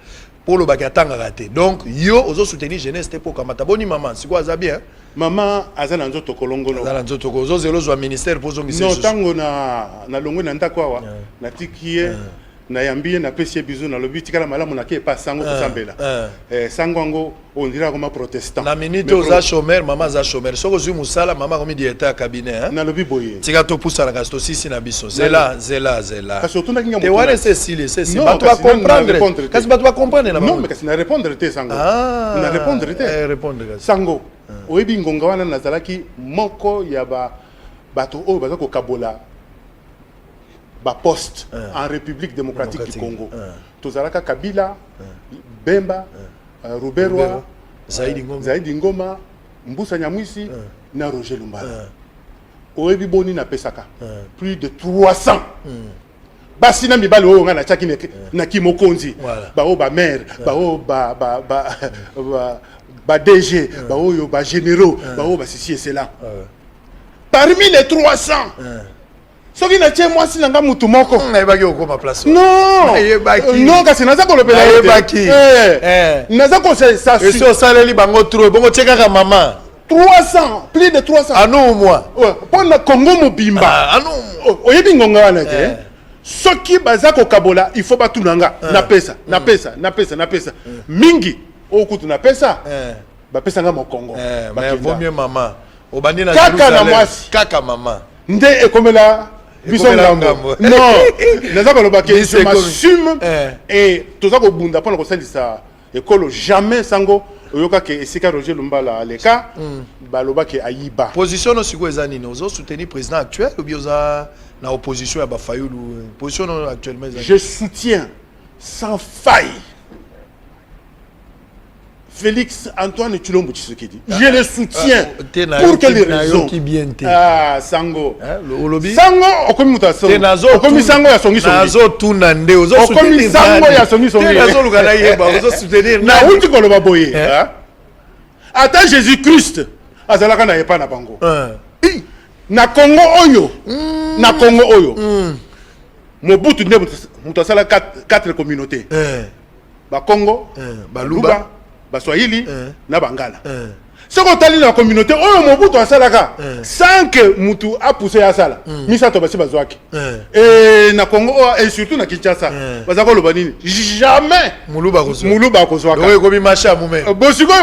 Speaker 6: polo bakatanga raté donc yo ozo soutenir jeunesse te po kamata boni mama siko aza bien
Speaker 4: mama azana nzoto kolongono
Speaker 6: azana nzoto ko zo zelo zwa ministère pozo ngise
Speaker 4: non tango na longwe na ndako awa na tikie na yambie na pesie bizu na lobi tikala malamu na ke pa sango kusambela sango ngo on dira comme protestant
Speaker 6: na minute oza chômeur mama za chômeur soko zui musala mama comme directeur cabinet hein
Speaker 4: na lobi boye
Speaker 6: tika to poussa na kasto sisi na biso zela
Speaker 4: parce que tuna kinga
Speaker 6: te wana c'est bato va comprendre kasi bato va comprendre na
Speaker 4: non mais kasi na répondre te sango na répondre te
Speaker 6: répondre
Speaker 4: sango oyebi ngonga wana nazalaki moko ya bato oyo baza ko kabola ba poste en République démocratique du Congo tozalaka Kabila Bemba Ruberwa Zaidi Ngoma Mbusa Nyamwisi na Roger Lumbala oyebi boni na pesaka plus de 300 basi na mibali oyo nga na chaki na kimokonzi bao ba maire bao ba DG bao yo ba généraux bao ba ceci et cela parmi les 300 soki na tie mwasi nanga mutu moko
Speaker 6: nayebaki okoma place
Speaker 4: non non kasi naza kolopela
Speaker 6: nayebaki
Speaker 4: naza kosasa
Speaker 6: esi osaleli bango tro bongo tie kaka mama
Speaker 4: 300 plus de 300
Speaker 6: anu moi
Speaker 4: mpo na Congo mobimba
Speaker 6: anu
Speaker 4: oyebi ngonga wana te soki baza kokabola il faut batunanga na pesa mingi okutu na pesa bapesa nga mokongo
Speaker 6: mais vaut mieux mama obandi na
Speaker 4: kaka na mwasi
Speaker 6: kaka mama
Speaker 4: nde ekomela biso ngambo non naza koloba ke je m'assume et toza kobunda mpona kosalisa ekolo jamais sango oyoka ke esika Roger Lumbala aleka baloba ke ayiba
Speaker 6: position no siko eza nini ozo soutenir président actuel ou bien oza na opposition ya bafayulu position no actuellement
Speaker 4: je soutiens sans faille Félix Antoine Tshilombo Tshisekedi. Je le soutiens. Pour quelles raisons? Ah, Sango. Sango, okomi mutaso. Okomi Sango ya songi songi.
Speaker 6: Nazo tunande.
Speaker 4: Okomi Sango ya songi songi.
Speaker 6: Nazo lukana yeba. Ozo soutenir.
Speaker 4: Na uti koloba boye. Ata Jésus-Christ. Azalaka na yepa na bango. Na Congo oyo. Na Congo oyo. Mobutu nde mutasala 4 communautés. Ba Congo, ba Luba, Baswahili na Bangala. Ce qu'on t'a dit dans la communauté, oh Mobutu asalaka sans que Mutu a poussé à ça. Misa to basi bazwaki. Et na Congo et surtout na Kinshasa, bazako lobanini. Jamais Muluba kozwaka.
Speaker 6: Oui, comme macha mume.
Speaker 4: Bosiko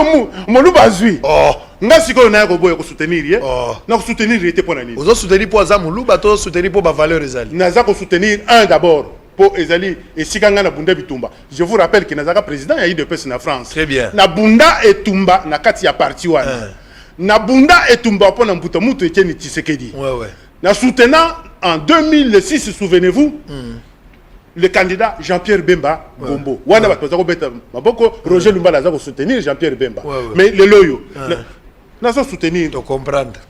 Speaker 4: Muluba zui. Oh, nga siko na ko boye ko soutenir na ko soutenir était pour nani.
Speaker 6: Ozo soutenir pour za Muluba to soutenir pour ba valeur ezali.
Speaker 4: Na za ko soutenir un d'abord. Pour Ezali et Sikanga na Bunda Bitumba. Je vous rappelle que Nazaka président a eu de PS na France.
Speaker 6: Très bien.
Speaker 4: Na Bunda et Tumba na kati ya parti wana. Na Bunda et Tumba pour na Mbuta Mutu Etienne Tshisekedi.
Speaker 6: Ouais.
Speaker 4: Na soutenant en 2006, souvenez-vous, le candidat Jean-Pierre Bemba Gombo. Wana ba tozako beta maboko Roger Lumbala za ko soutenir Jean-Pierre Bemba. Mais le loyo. Na so soutenir.
Speaker 6: To comprendre.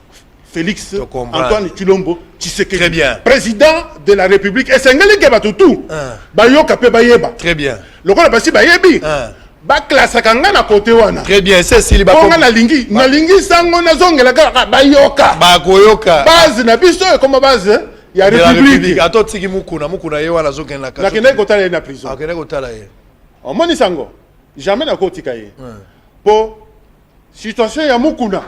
Speaker 4: Félix Antoine Tshilombo Tshisekedi.
Speaker 6: Très bien.
Speaker 4: Président de la République. Et c'est un gars qui va tout. Bayoka pe bayeba.
Speaker 6: Très bien.
Speaker 4: Le roi basi bayebi. ba classe kanga na côté wana.
Speaker 6: Très bien, c'est Sili ba.
Speaker 4: Bonga na lingi sango na zongela ka ba yoka.
Speaker 6: Ba koyoka.
Speaker 4: Base na biso comme base ya république.
Speaker 6: Ato tiki mukuna ye wana zongela na ka.
Speaker 4: Na kende kotala na prison.
Speaker 6: Akende kotala ye.
Speaker 4: On moni sango. Jamais na kotika ye. Po situation ya mukuna.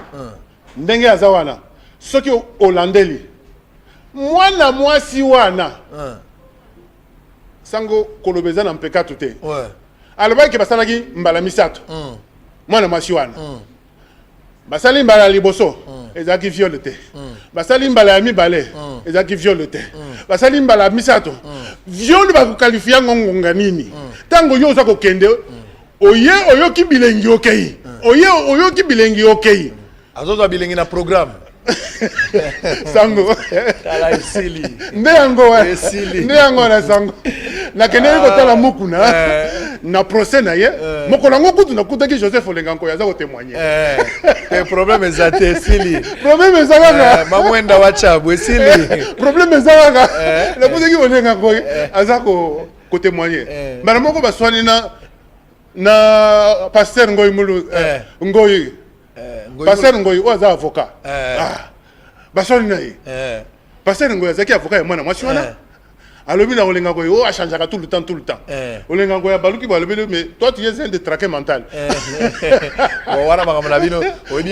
Speaker 4: Ndenge azawana. Soki Hollandeli. Mwana mwasi wana. Sango kolobeza na mpeka tute.
Speaker 6: Ouais.
Speaker 4: Alobaki basalaki mbala misato. Mwana mwasi wana. Basali mbala liboso. Ezaki viole te. Basali mbala ya mibale. Ezaki viole te. Basali mbala misato. Viole ba kukalifia ngonga nini? Tango yo za kokende oyo ki bilengi okay. Oyo ki bilengi okay.
Speaker 6: Azozo bilengi na programme.
Speaker 4: Sango.
Speaker 6: Tala esili.
Speaker 4: Nde yango na sango. Na kende ko tala mukuna. Na procès na ye. Mokolango kutu na kutaki Joseph Olenganko yaza ko témoigner.
Speaker 6: Le problème est esili.
Speaker 4: Problème ezaka.
Speaker 6: Mamwenda wachabu esili.
Speaker 4: Problème ezaka. La kutaki Olenganko aza ko témoigner. Mara moko baswani na pasteur Ngoyi Mulu Ngoyi. Pasteur Ngoyi oza avocat. Basoni na ye. Pasteur Ngoyi azaki avocat ya mwana mwasi wana. Alobi na Olenganko yo a changé tout le temps. Olenganko ya baluki balobi mais toi tu es un détraqué mental.
Speaker 6: Wana makamuna bino.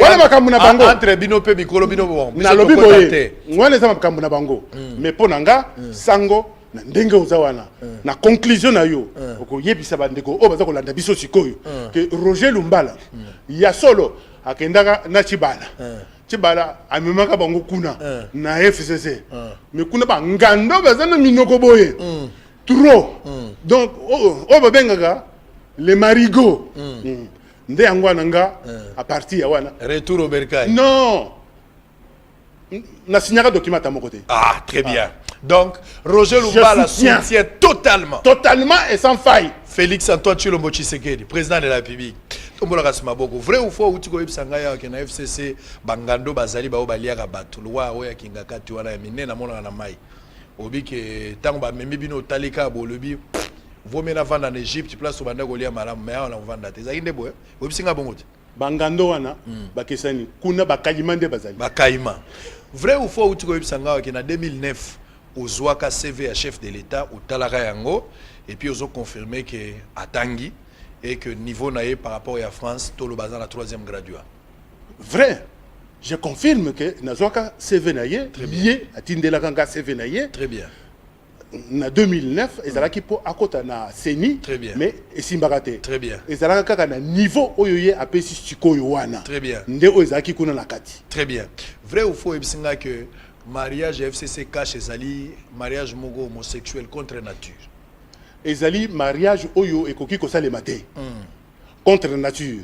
Speaker 4: Wana makamuna bango.
Speaker 6: Entre bino pe mikolo bino bon.
Speaker 4: Na lobi boye. Wana za makamuna bango. Mais ponanga sango na ndenge ozawana. Na conclusion na yo. Oko yebisa bandeko o baza ko landa biso sikoyo. Que Roger Lumbala ya solo akendaka na Chibala. Chibala amemaka bango kuna na FCC. Mais kuna ba ngando bazana minoko boye. Trop. Donc o babengaka les marigots. Nde yango nanga à partir ya wana.
Speaker 6: Retour au bercail.
Speaker 4: Non. Na signaka document à mon côté.
Speaker 6: Ah, très bien. Donc Roger Lumbala soutient totalement.
Speaker 4: Totalement et sans faille.
Speaker 6: Félix Antoine Tshilombo Tshisekedi, président de la République. Tombola Kasmaboko, vrai ou faux, outi ko yebisanga ya ke na FCC bangando bazali ba obaliaka bato lwa oya kingaka ti wana ya minene na mona na mai. Obi ke tango ba memi bino talika bolobi vomena vanda en Égypte place obanda kolia malamu mais on vanda te. Zakinde boye, obisinga bongo te.
Speaker 4: Bangando wana bakesani kuna bakayima nde bazali.
Speaker 6: Bakayima. Vrai ou faux, outi ko yebisanga ya ke na 2009 ozwaka CV à chef de l'État ou talaka yango et puis ozo confirmer que atangi et que niveau naé par rapport à la France, tout le bazar la 3e graduat.
Speaker 4: Vrai. Je confirme que Nazoka CV naye, lié à Tindela Kanga CV naye.
Speaker 6: Très bien.
Speaker 4: En 2009, ezalaki po akota na Seni.
Speaker 6: Très bien.
Speaker 4: Mais esimbagate.
Speaker 6: Très bien.
Speaker 4: Ezalaka kaka na niveau oyoye apesi chikoyo wana.
Speaker 6: Très bien.
Speaker 4: Nde ezalaki kuna na kati.
Speaker 6: Très bien. Vrai ou faux ebisinga que mariage FCC cache ezali mariage mogo homosexuel contre nature.
Speaker 4: Ezali mariage oyo ekoki ko salema te. Contre nature.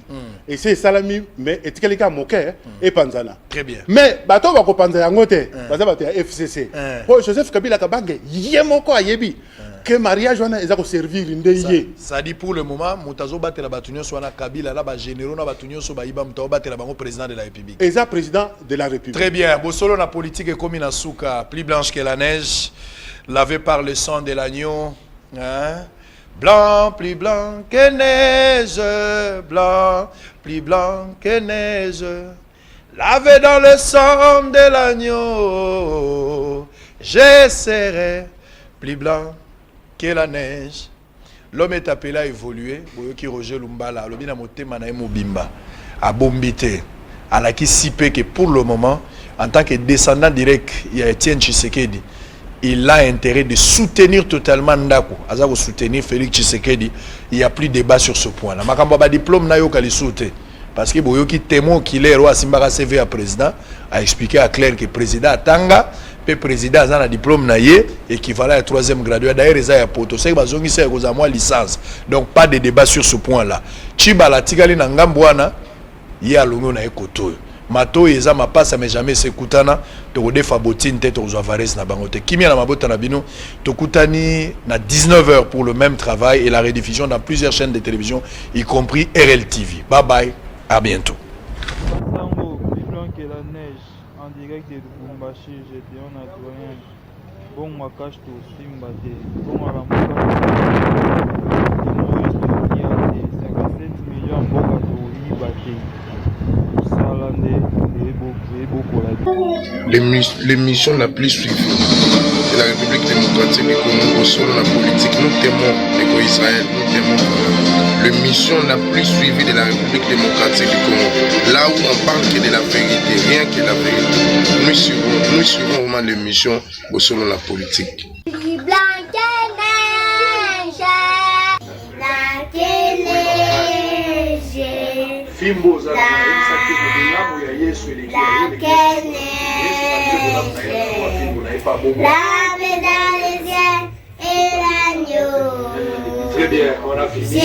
Speaker 4: Et c'est salami mais etikalika moke et panzana.
Speaker 6: Très bien.
Speaker 4: Mais bato ba ko panza yango te. Baza bato ya FCC. Po Joseph Kabila Kabange yemoko ayebi que mariage wana ezako servir ndeye.
Speaker 6: Ça dit pour le moment mutazo batela batunyo so na Kabila na ba généraux na batunyo so ba iba mutazo batela bango président de la République.
Speaker 4: Eza président de la République.
Speaker 6: Très bien. Bosolo na politique est comme une souka, plus blanche que la neige, lavée par le sang de l'agneau. Hein? Blanc, plus blanc que neige, blanc, plus blanc que neige, lavé dans le sang de l'agneau, je serai plus blanc que la neige. L'homme est appelé à évoluer. Boyoki Roger Lumbala, l'obina motema na mobimba, a bombité, à la qui sipé que pour le moment, en tant que descendant direct, il y a Etienne Tshisekedi. Il a intérêt de soutenir totalement Ndako. Azako soutenir Félix Tshisekedi. Il n'y a plus de débat sur ce point-là. Makamba ba diplôme na yo kali souté. Parce que boyoki témoin qu'il est roi Simbaka CV à président a expliqué à Claire que président Atanga pe président a un diplôme na ye équivalent à 3e graduat. D'ailleurs ils a poto c'est bazongi c'est koza moi licence. Donc pas de débat sur ce point-là. Chibala tigali na ngambwana ya longo na ekoto. Mato eza mapasa mais jamais sekutana to defa botine tete aux avares na bangote kimia na mabota na bino to kutani na 19h pour le même travail et la rediffusion dans plusieurs chaînes de télévision y compris RLTV. Bye bye, à bientôt.
Speaker 12: Sango, plus blanc que la neige, en direct de Lubumbashi, j'étais un adjoint. Bon, ma cache tout, Simbate. Bon, à la mouka, Maurice de Piate, 57
Speaker 3: L'émission la plus suivie de la République démocratique du Congo sur la politique, nous témoins de Israël, nous témoins l'émission la plus suivie de la République démocratique du Congo, là où on parle que de la vérité, rien que la vérité. Nous suivons vraiment l'émission sur la politique.
Speaker 1: Fimbo za très bien, on a fini.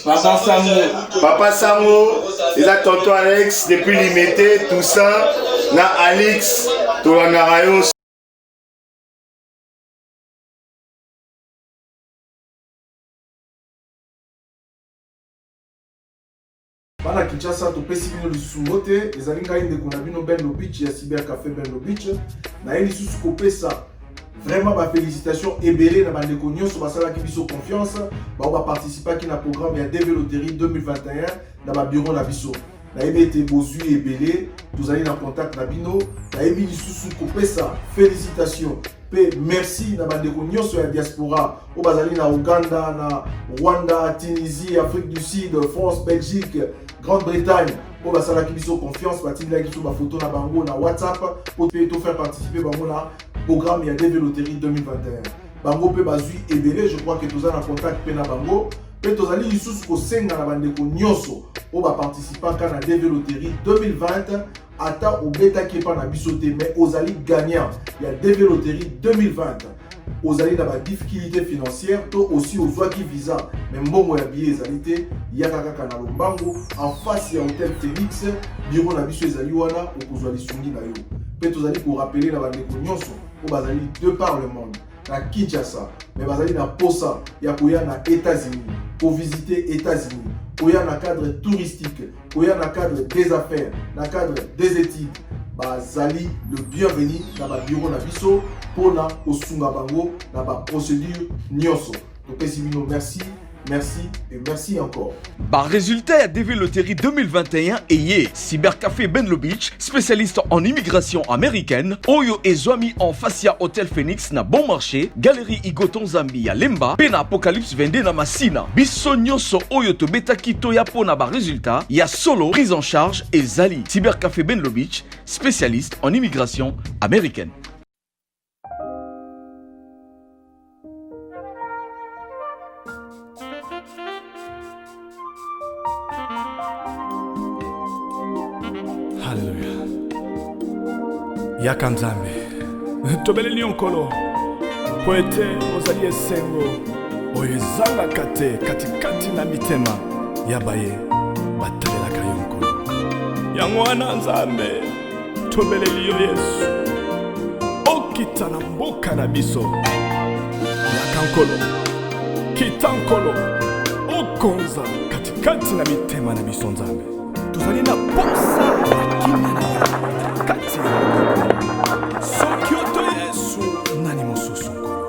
Speaker 1: Papa Sambo.
Speaker 13: Papa Samo, c'est là tonton Alex, depuis limité, tout ça, na Alex, tout la narayo.
Speaker 1: Bana Kinshasa topesi bino lisusu mbote ezali ngai ndeko na bino Ben Lobich ya Cyber Café Ben Lobich na ye lisusu kopesa vraiment ba félicitations ebele na bandeko nyonso basalaki biso confiance ba participaki na programme ya DV Loterie 2021 na ba bureau na biso na yebi ete bozwi ebele tozali na contact na bino na yebi lisusu kopesa félicitations pe merci na bandeko nyonso ya diaspora o bazali na Uganda na Rwanda, Tunisie, Afrique du Sud, France, Belgique, Grande-Bretagne pour basalaki biso confiance batindaki biso ba photo na bango na WhatsApp pour te faire participer bango na programme ya DV Loterie 2021 bango pe bazui ebele je crois que tous en contact pe na bango pe tozali lisusu ko senga na bandeko nyonso o ba participer kana DV Loterie 2020 ata obetaki pa na biso te mais ozali gagnant ya DV Loterie 2020 ozali na ba difficulté financière to aussi ozwaki visa mais mbongo ya billet ezali te yaka kaka na lombango en face ya Hôtel Phoenix bureau na biso ezali wana okozwa lisungi na yo pe tozali ko rappeler na bandeko nyonso o bazali de par le monde na Kinshasa mais bazali na posa ya koya na États-Unis pour visiter États-Unis koya na cadre touristique koya na cadre des affaires na cadre des études bazali le bienvenu na ba bureau na biso pona osunga bango na ba procédure nyonso topesi bino merci. Merci et merci encore.
Speaker 2: Par résultat à DV Loterie 2021 et Cybercafé Ben Lobich, spécialiste en immigration américaine, Oyo et Zwami en Facia Hôtel Phoenix na bon marché, Galerie Igoton Zambi à Lemba, Pena Apocalypse Vende na Masina. Bisonyo so Oyo to beta kito ya pona ba résultat, ya solo prise en charge et Zali. Cybercafé Ben Lobich, spécialiste en immigration américaine.
Speaker 3: Hallelujah. Yakanzambe. Tobeleli onkolo. Poete ozali esengo. Oyezanga kate katikati na mitema. Yabaye batalelaka yo nkolo. Yango wana nzambe. Tobeleli yo Yesu. Okita na mboka na biso. Yakankolo. Kitankolo. Okonza katikati na mitema na biso nzambe. Tozali na posa ya kimia na ya kati soki oto Yesu nani mosusu nkolo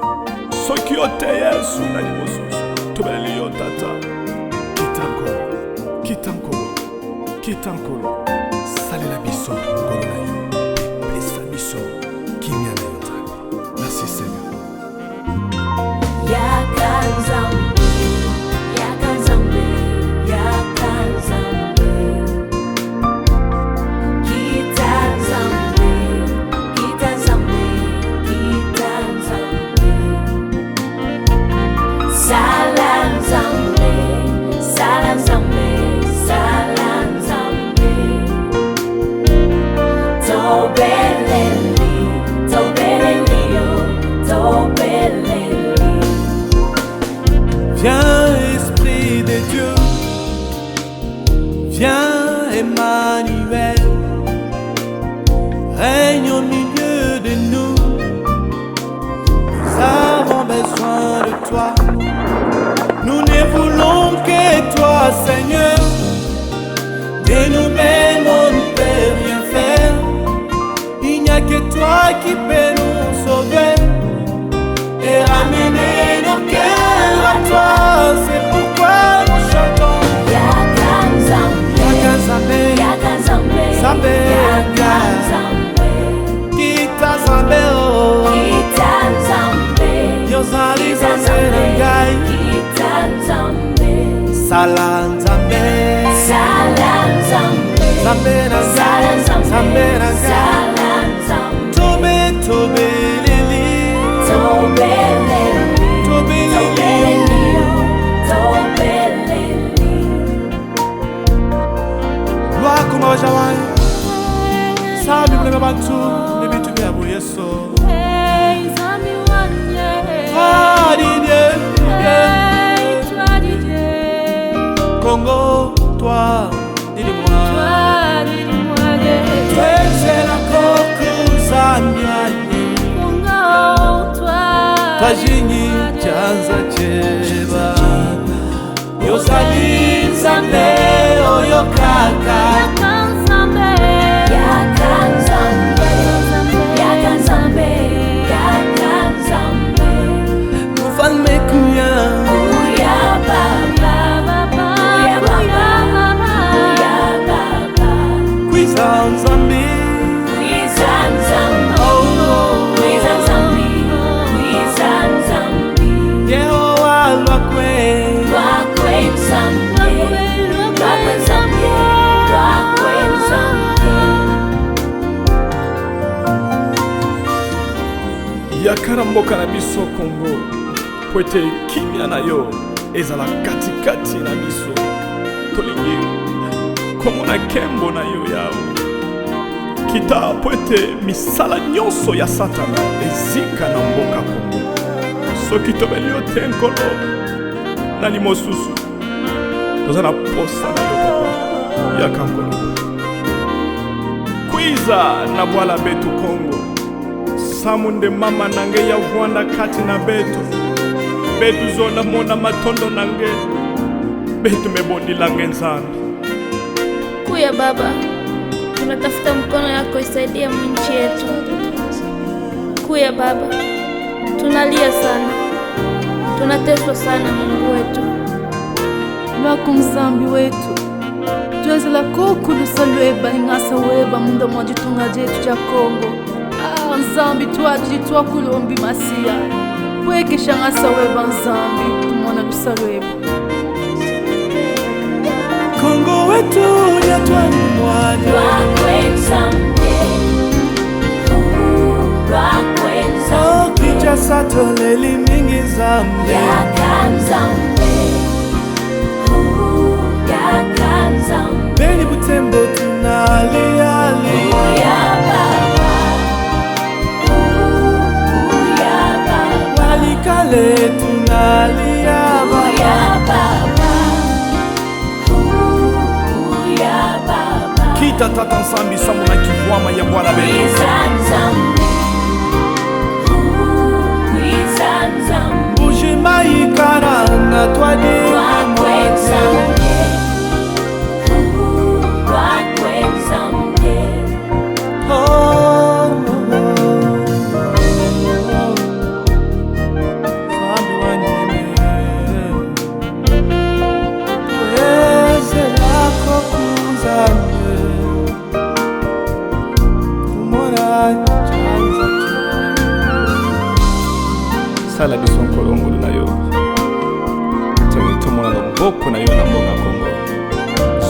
Speaker 3: soki ote Yesu nani mosusu tobeleli yo tata kitankolo salela biso nkolo na yo pesa biso kimia na yo nzambe merci Seigneur
Speaker 14: Yakanzambe
Speaker 5: Viens Esprit de Dieu, viens Emmanuel, règne au milieu de nous. Nous avons besoin de toi, nous Nous ne voulons que toi, Seigneur. De nous-mêmes, on ne peut rien faire. Il n'y a que toi qui peux nous sauver et ramener nos cœurs à toi. C'est pourquoi nous chantons Yaka Nzambe, Yaka Nzambe, Nzambe Yaka Nzambe, Kita Nzambe, Kita Nzambe, Yozali Nzambe Ngai, Kita Nzambe, Sala Nzambe, Sala Nzambe, Nzambe Ngai, Nzambe Ngai, Tobe Tobe Lili, Tobe Lili, Tobe Lili, Tobe Lili. Gloire comme un jawai, Sabi bleme bantu, nebi tu me abo yeso. Hey, Zami wanye. Ah, Didier, Didier. Toi, Didier. Congo, toi, dis-moi. Toi, dis-moi. Toi, c'est la coque, Zamiani. Congo, toi. Tajini, Janza, Cheba. Yosali, Nzambe, Oyokaka.
Speaker 3: Yakara mboka na biso Congo po ete kimia na yo ezala katikati na biso tolingi komona nkembo na yo yawe kita po ete misala nyonso ya satana ezika na mboka Congo soki tobeli yo te nkolo na limosusu toza na posa na yo papa yaka nkolo kwiza na bwala betu Congo samunde mama nange ya vwanda kati na betu betu zona mona matondo nange betu mebondi lange Nzambe.
Speaker 14: Kuya Baba, tunatafuta mkono yako isaidia nchi yetu. Kuya Baba, tunalia sana, tunateswa sana Mungu wetu.
Speaker 15: Wako Nzambi wetu, tuweze la koko lusalweba ingasa weba mundo mwajitunga jetu cha Kongo. Nzambi tuajili tuakulombi masia weke shangasa weba Nzambi tumona lusalweba
Speaker 5: Kongo wetu yatwani mwana Rwakwe Nzambe Rwakwe Nzambe Kinshasa toleli mingi Nzambe Yaka Nzambe Yaka Nzambe Beni Butembo tunalia lia Kale tunalia baba Uya baba
Speaker 3: Kita tata Nzambi samuna kivwama ya bwana beni
Speaker 5: Nzambi Ujima ikara na twadi Rwakwe Nzambi Rwakwe Nzambi
Speaker 3: sala biso nkolo ngulu na yo tongi tomona loboko na yo na mboka Kongo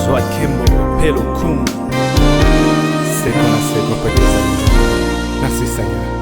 Speaker 3: zwa kembo pe lokumu seko na seko kweteza. Merci Seigneur.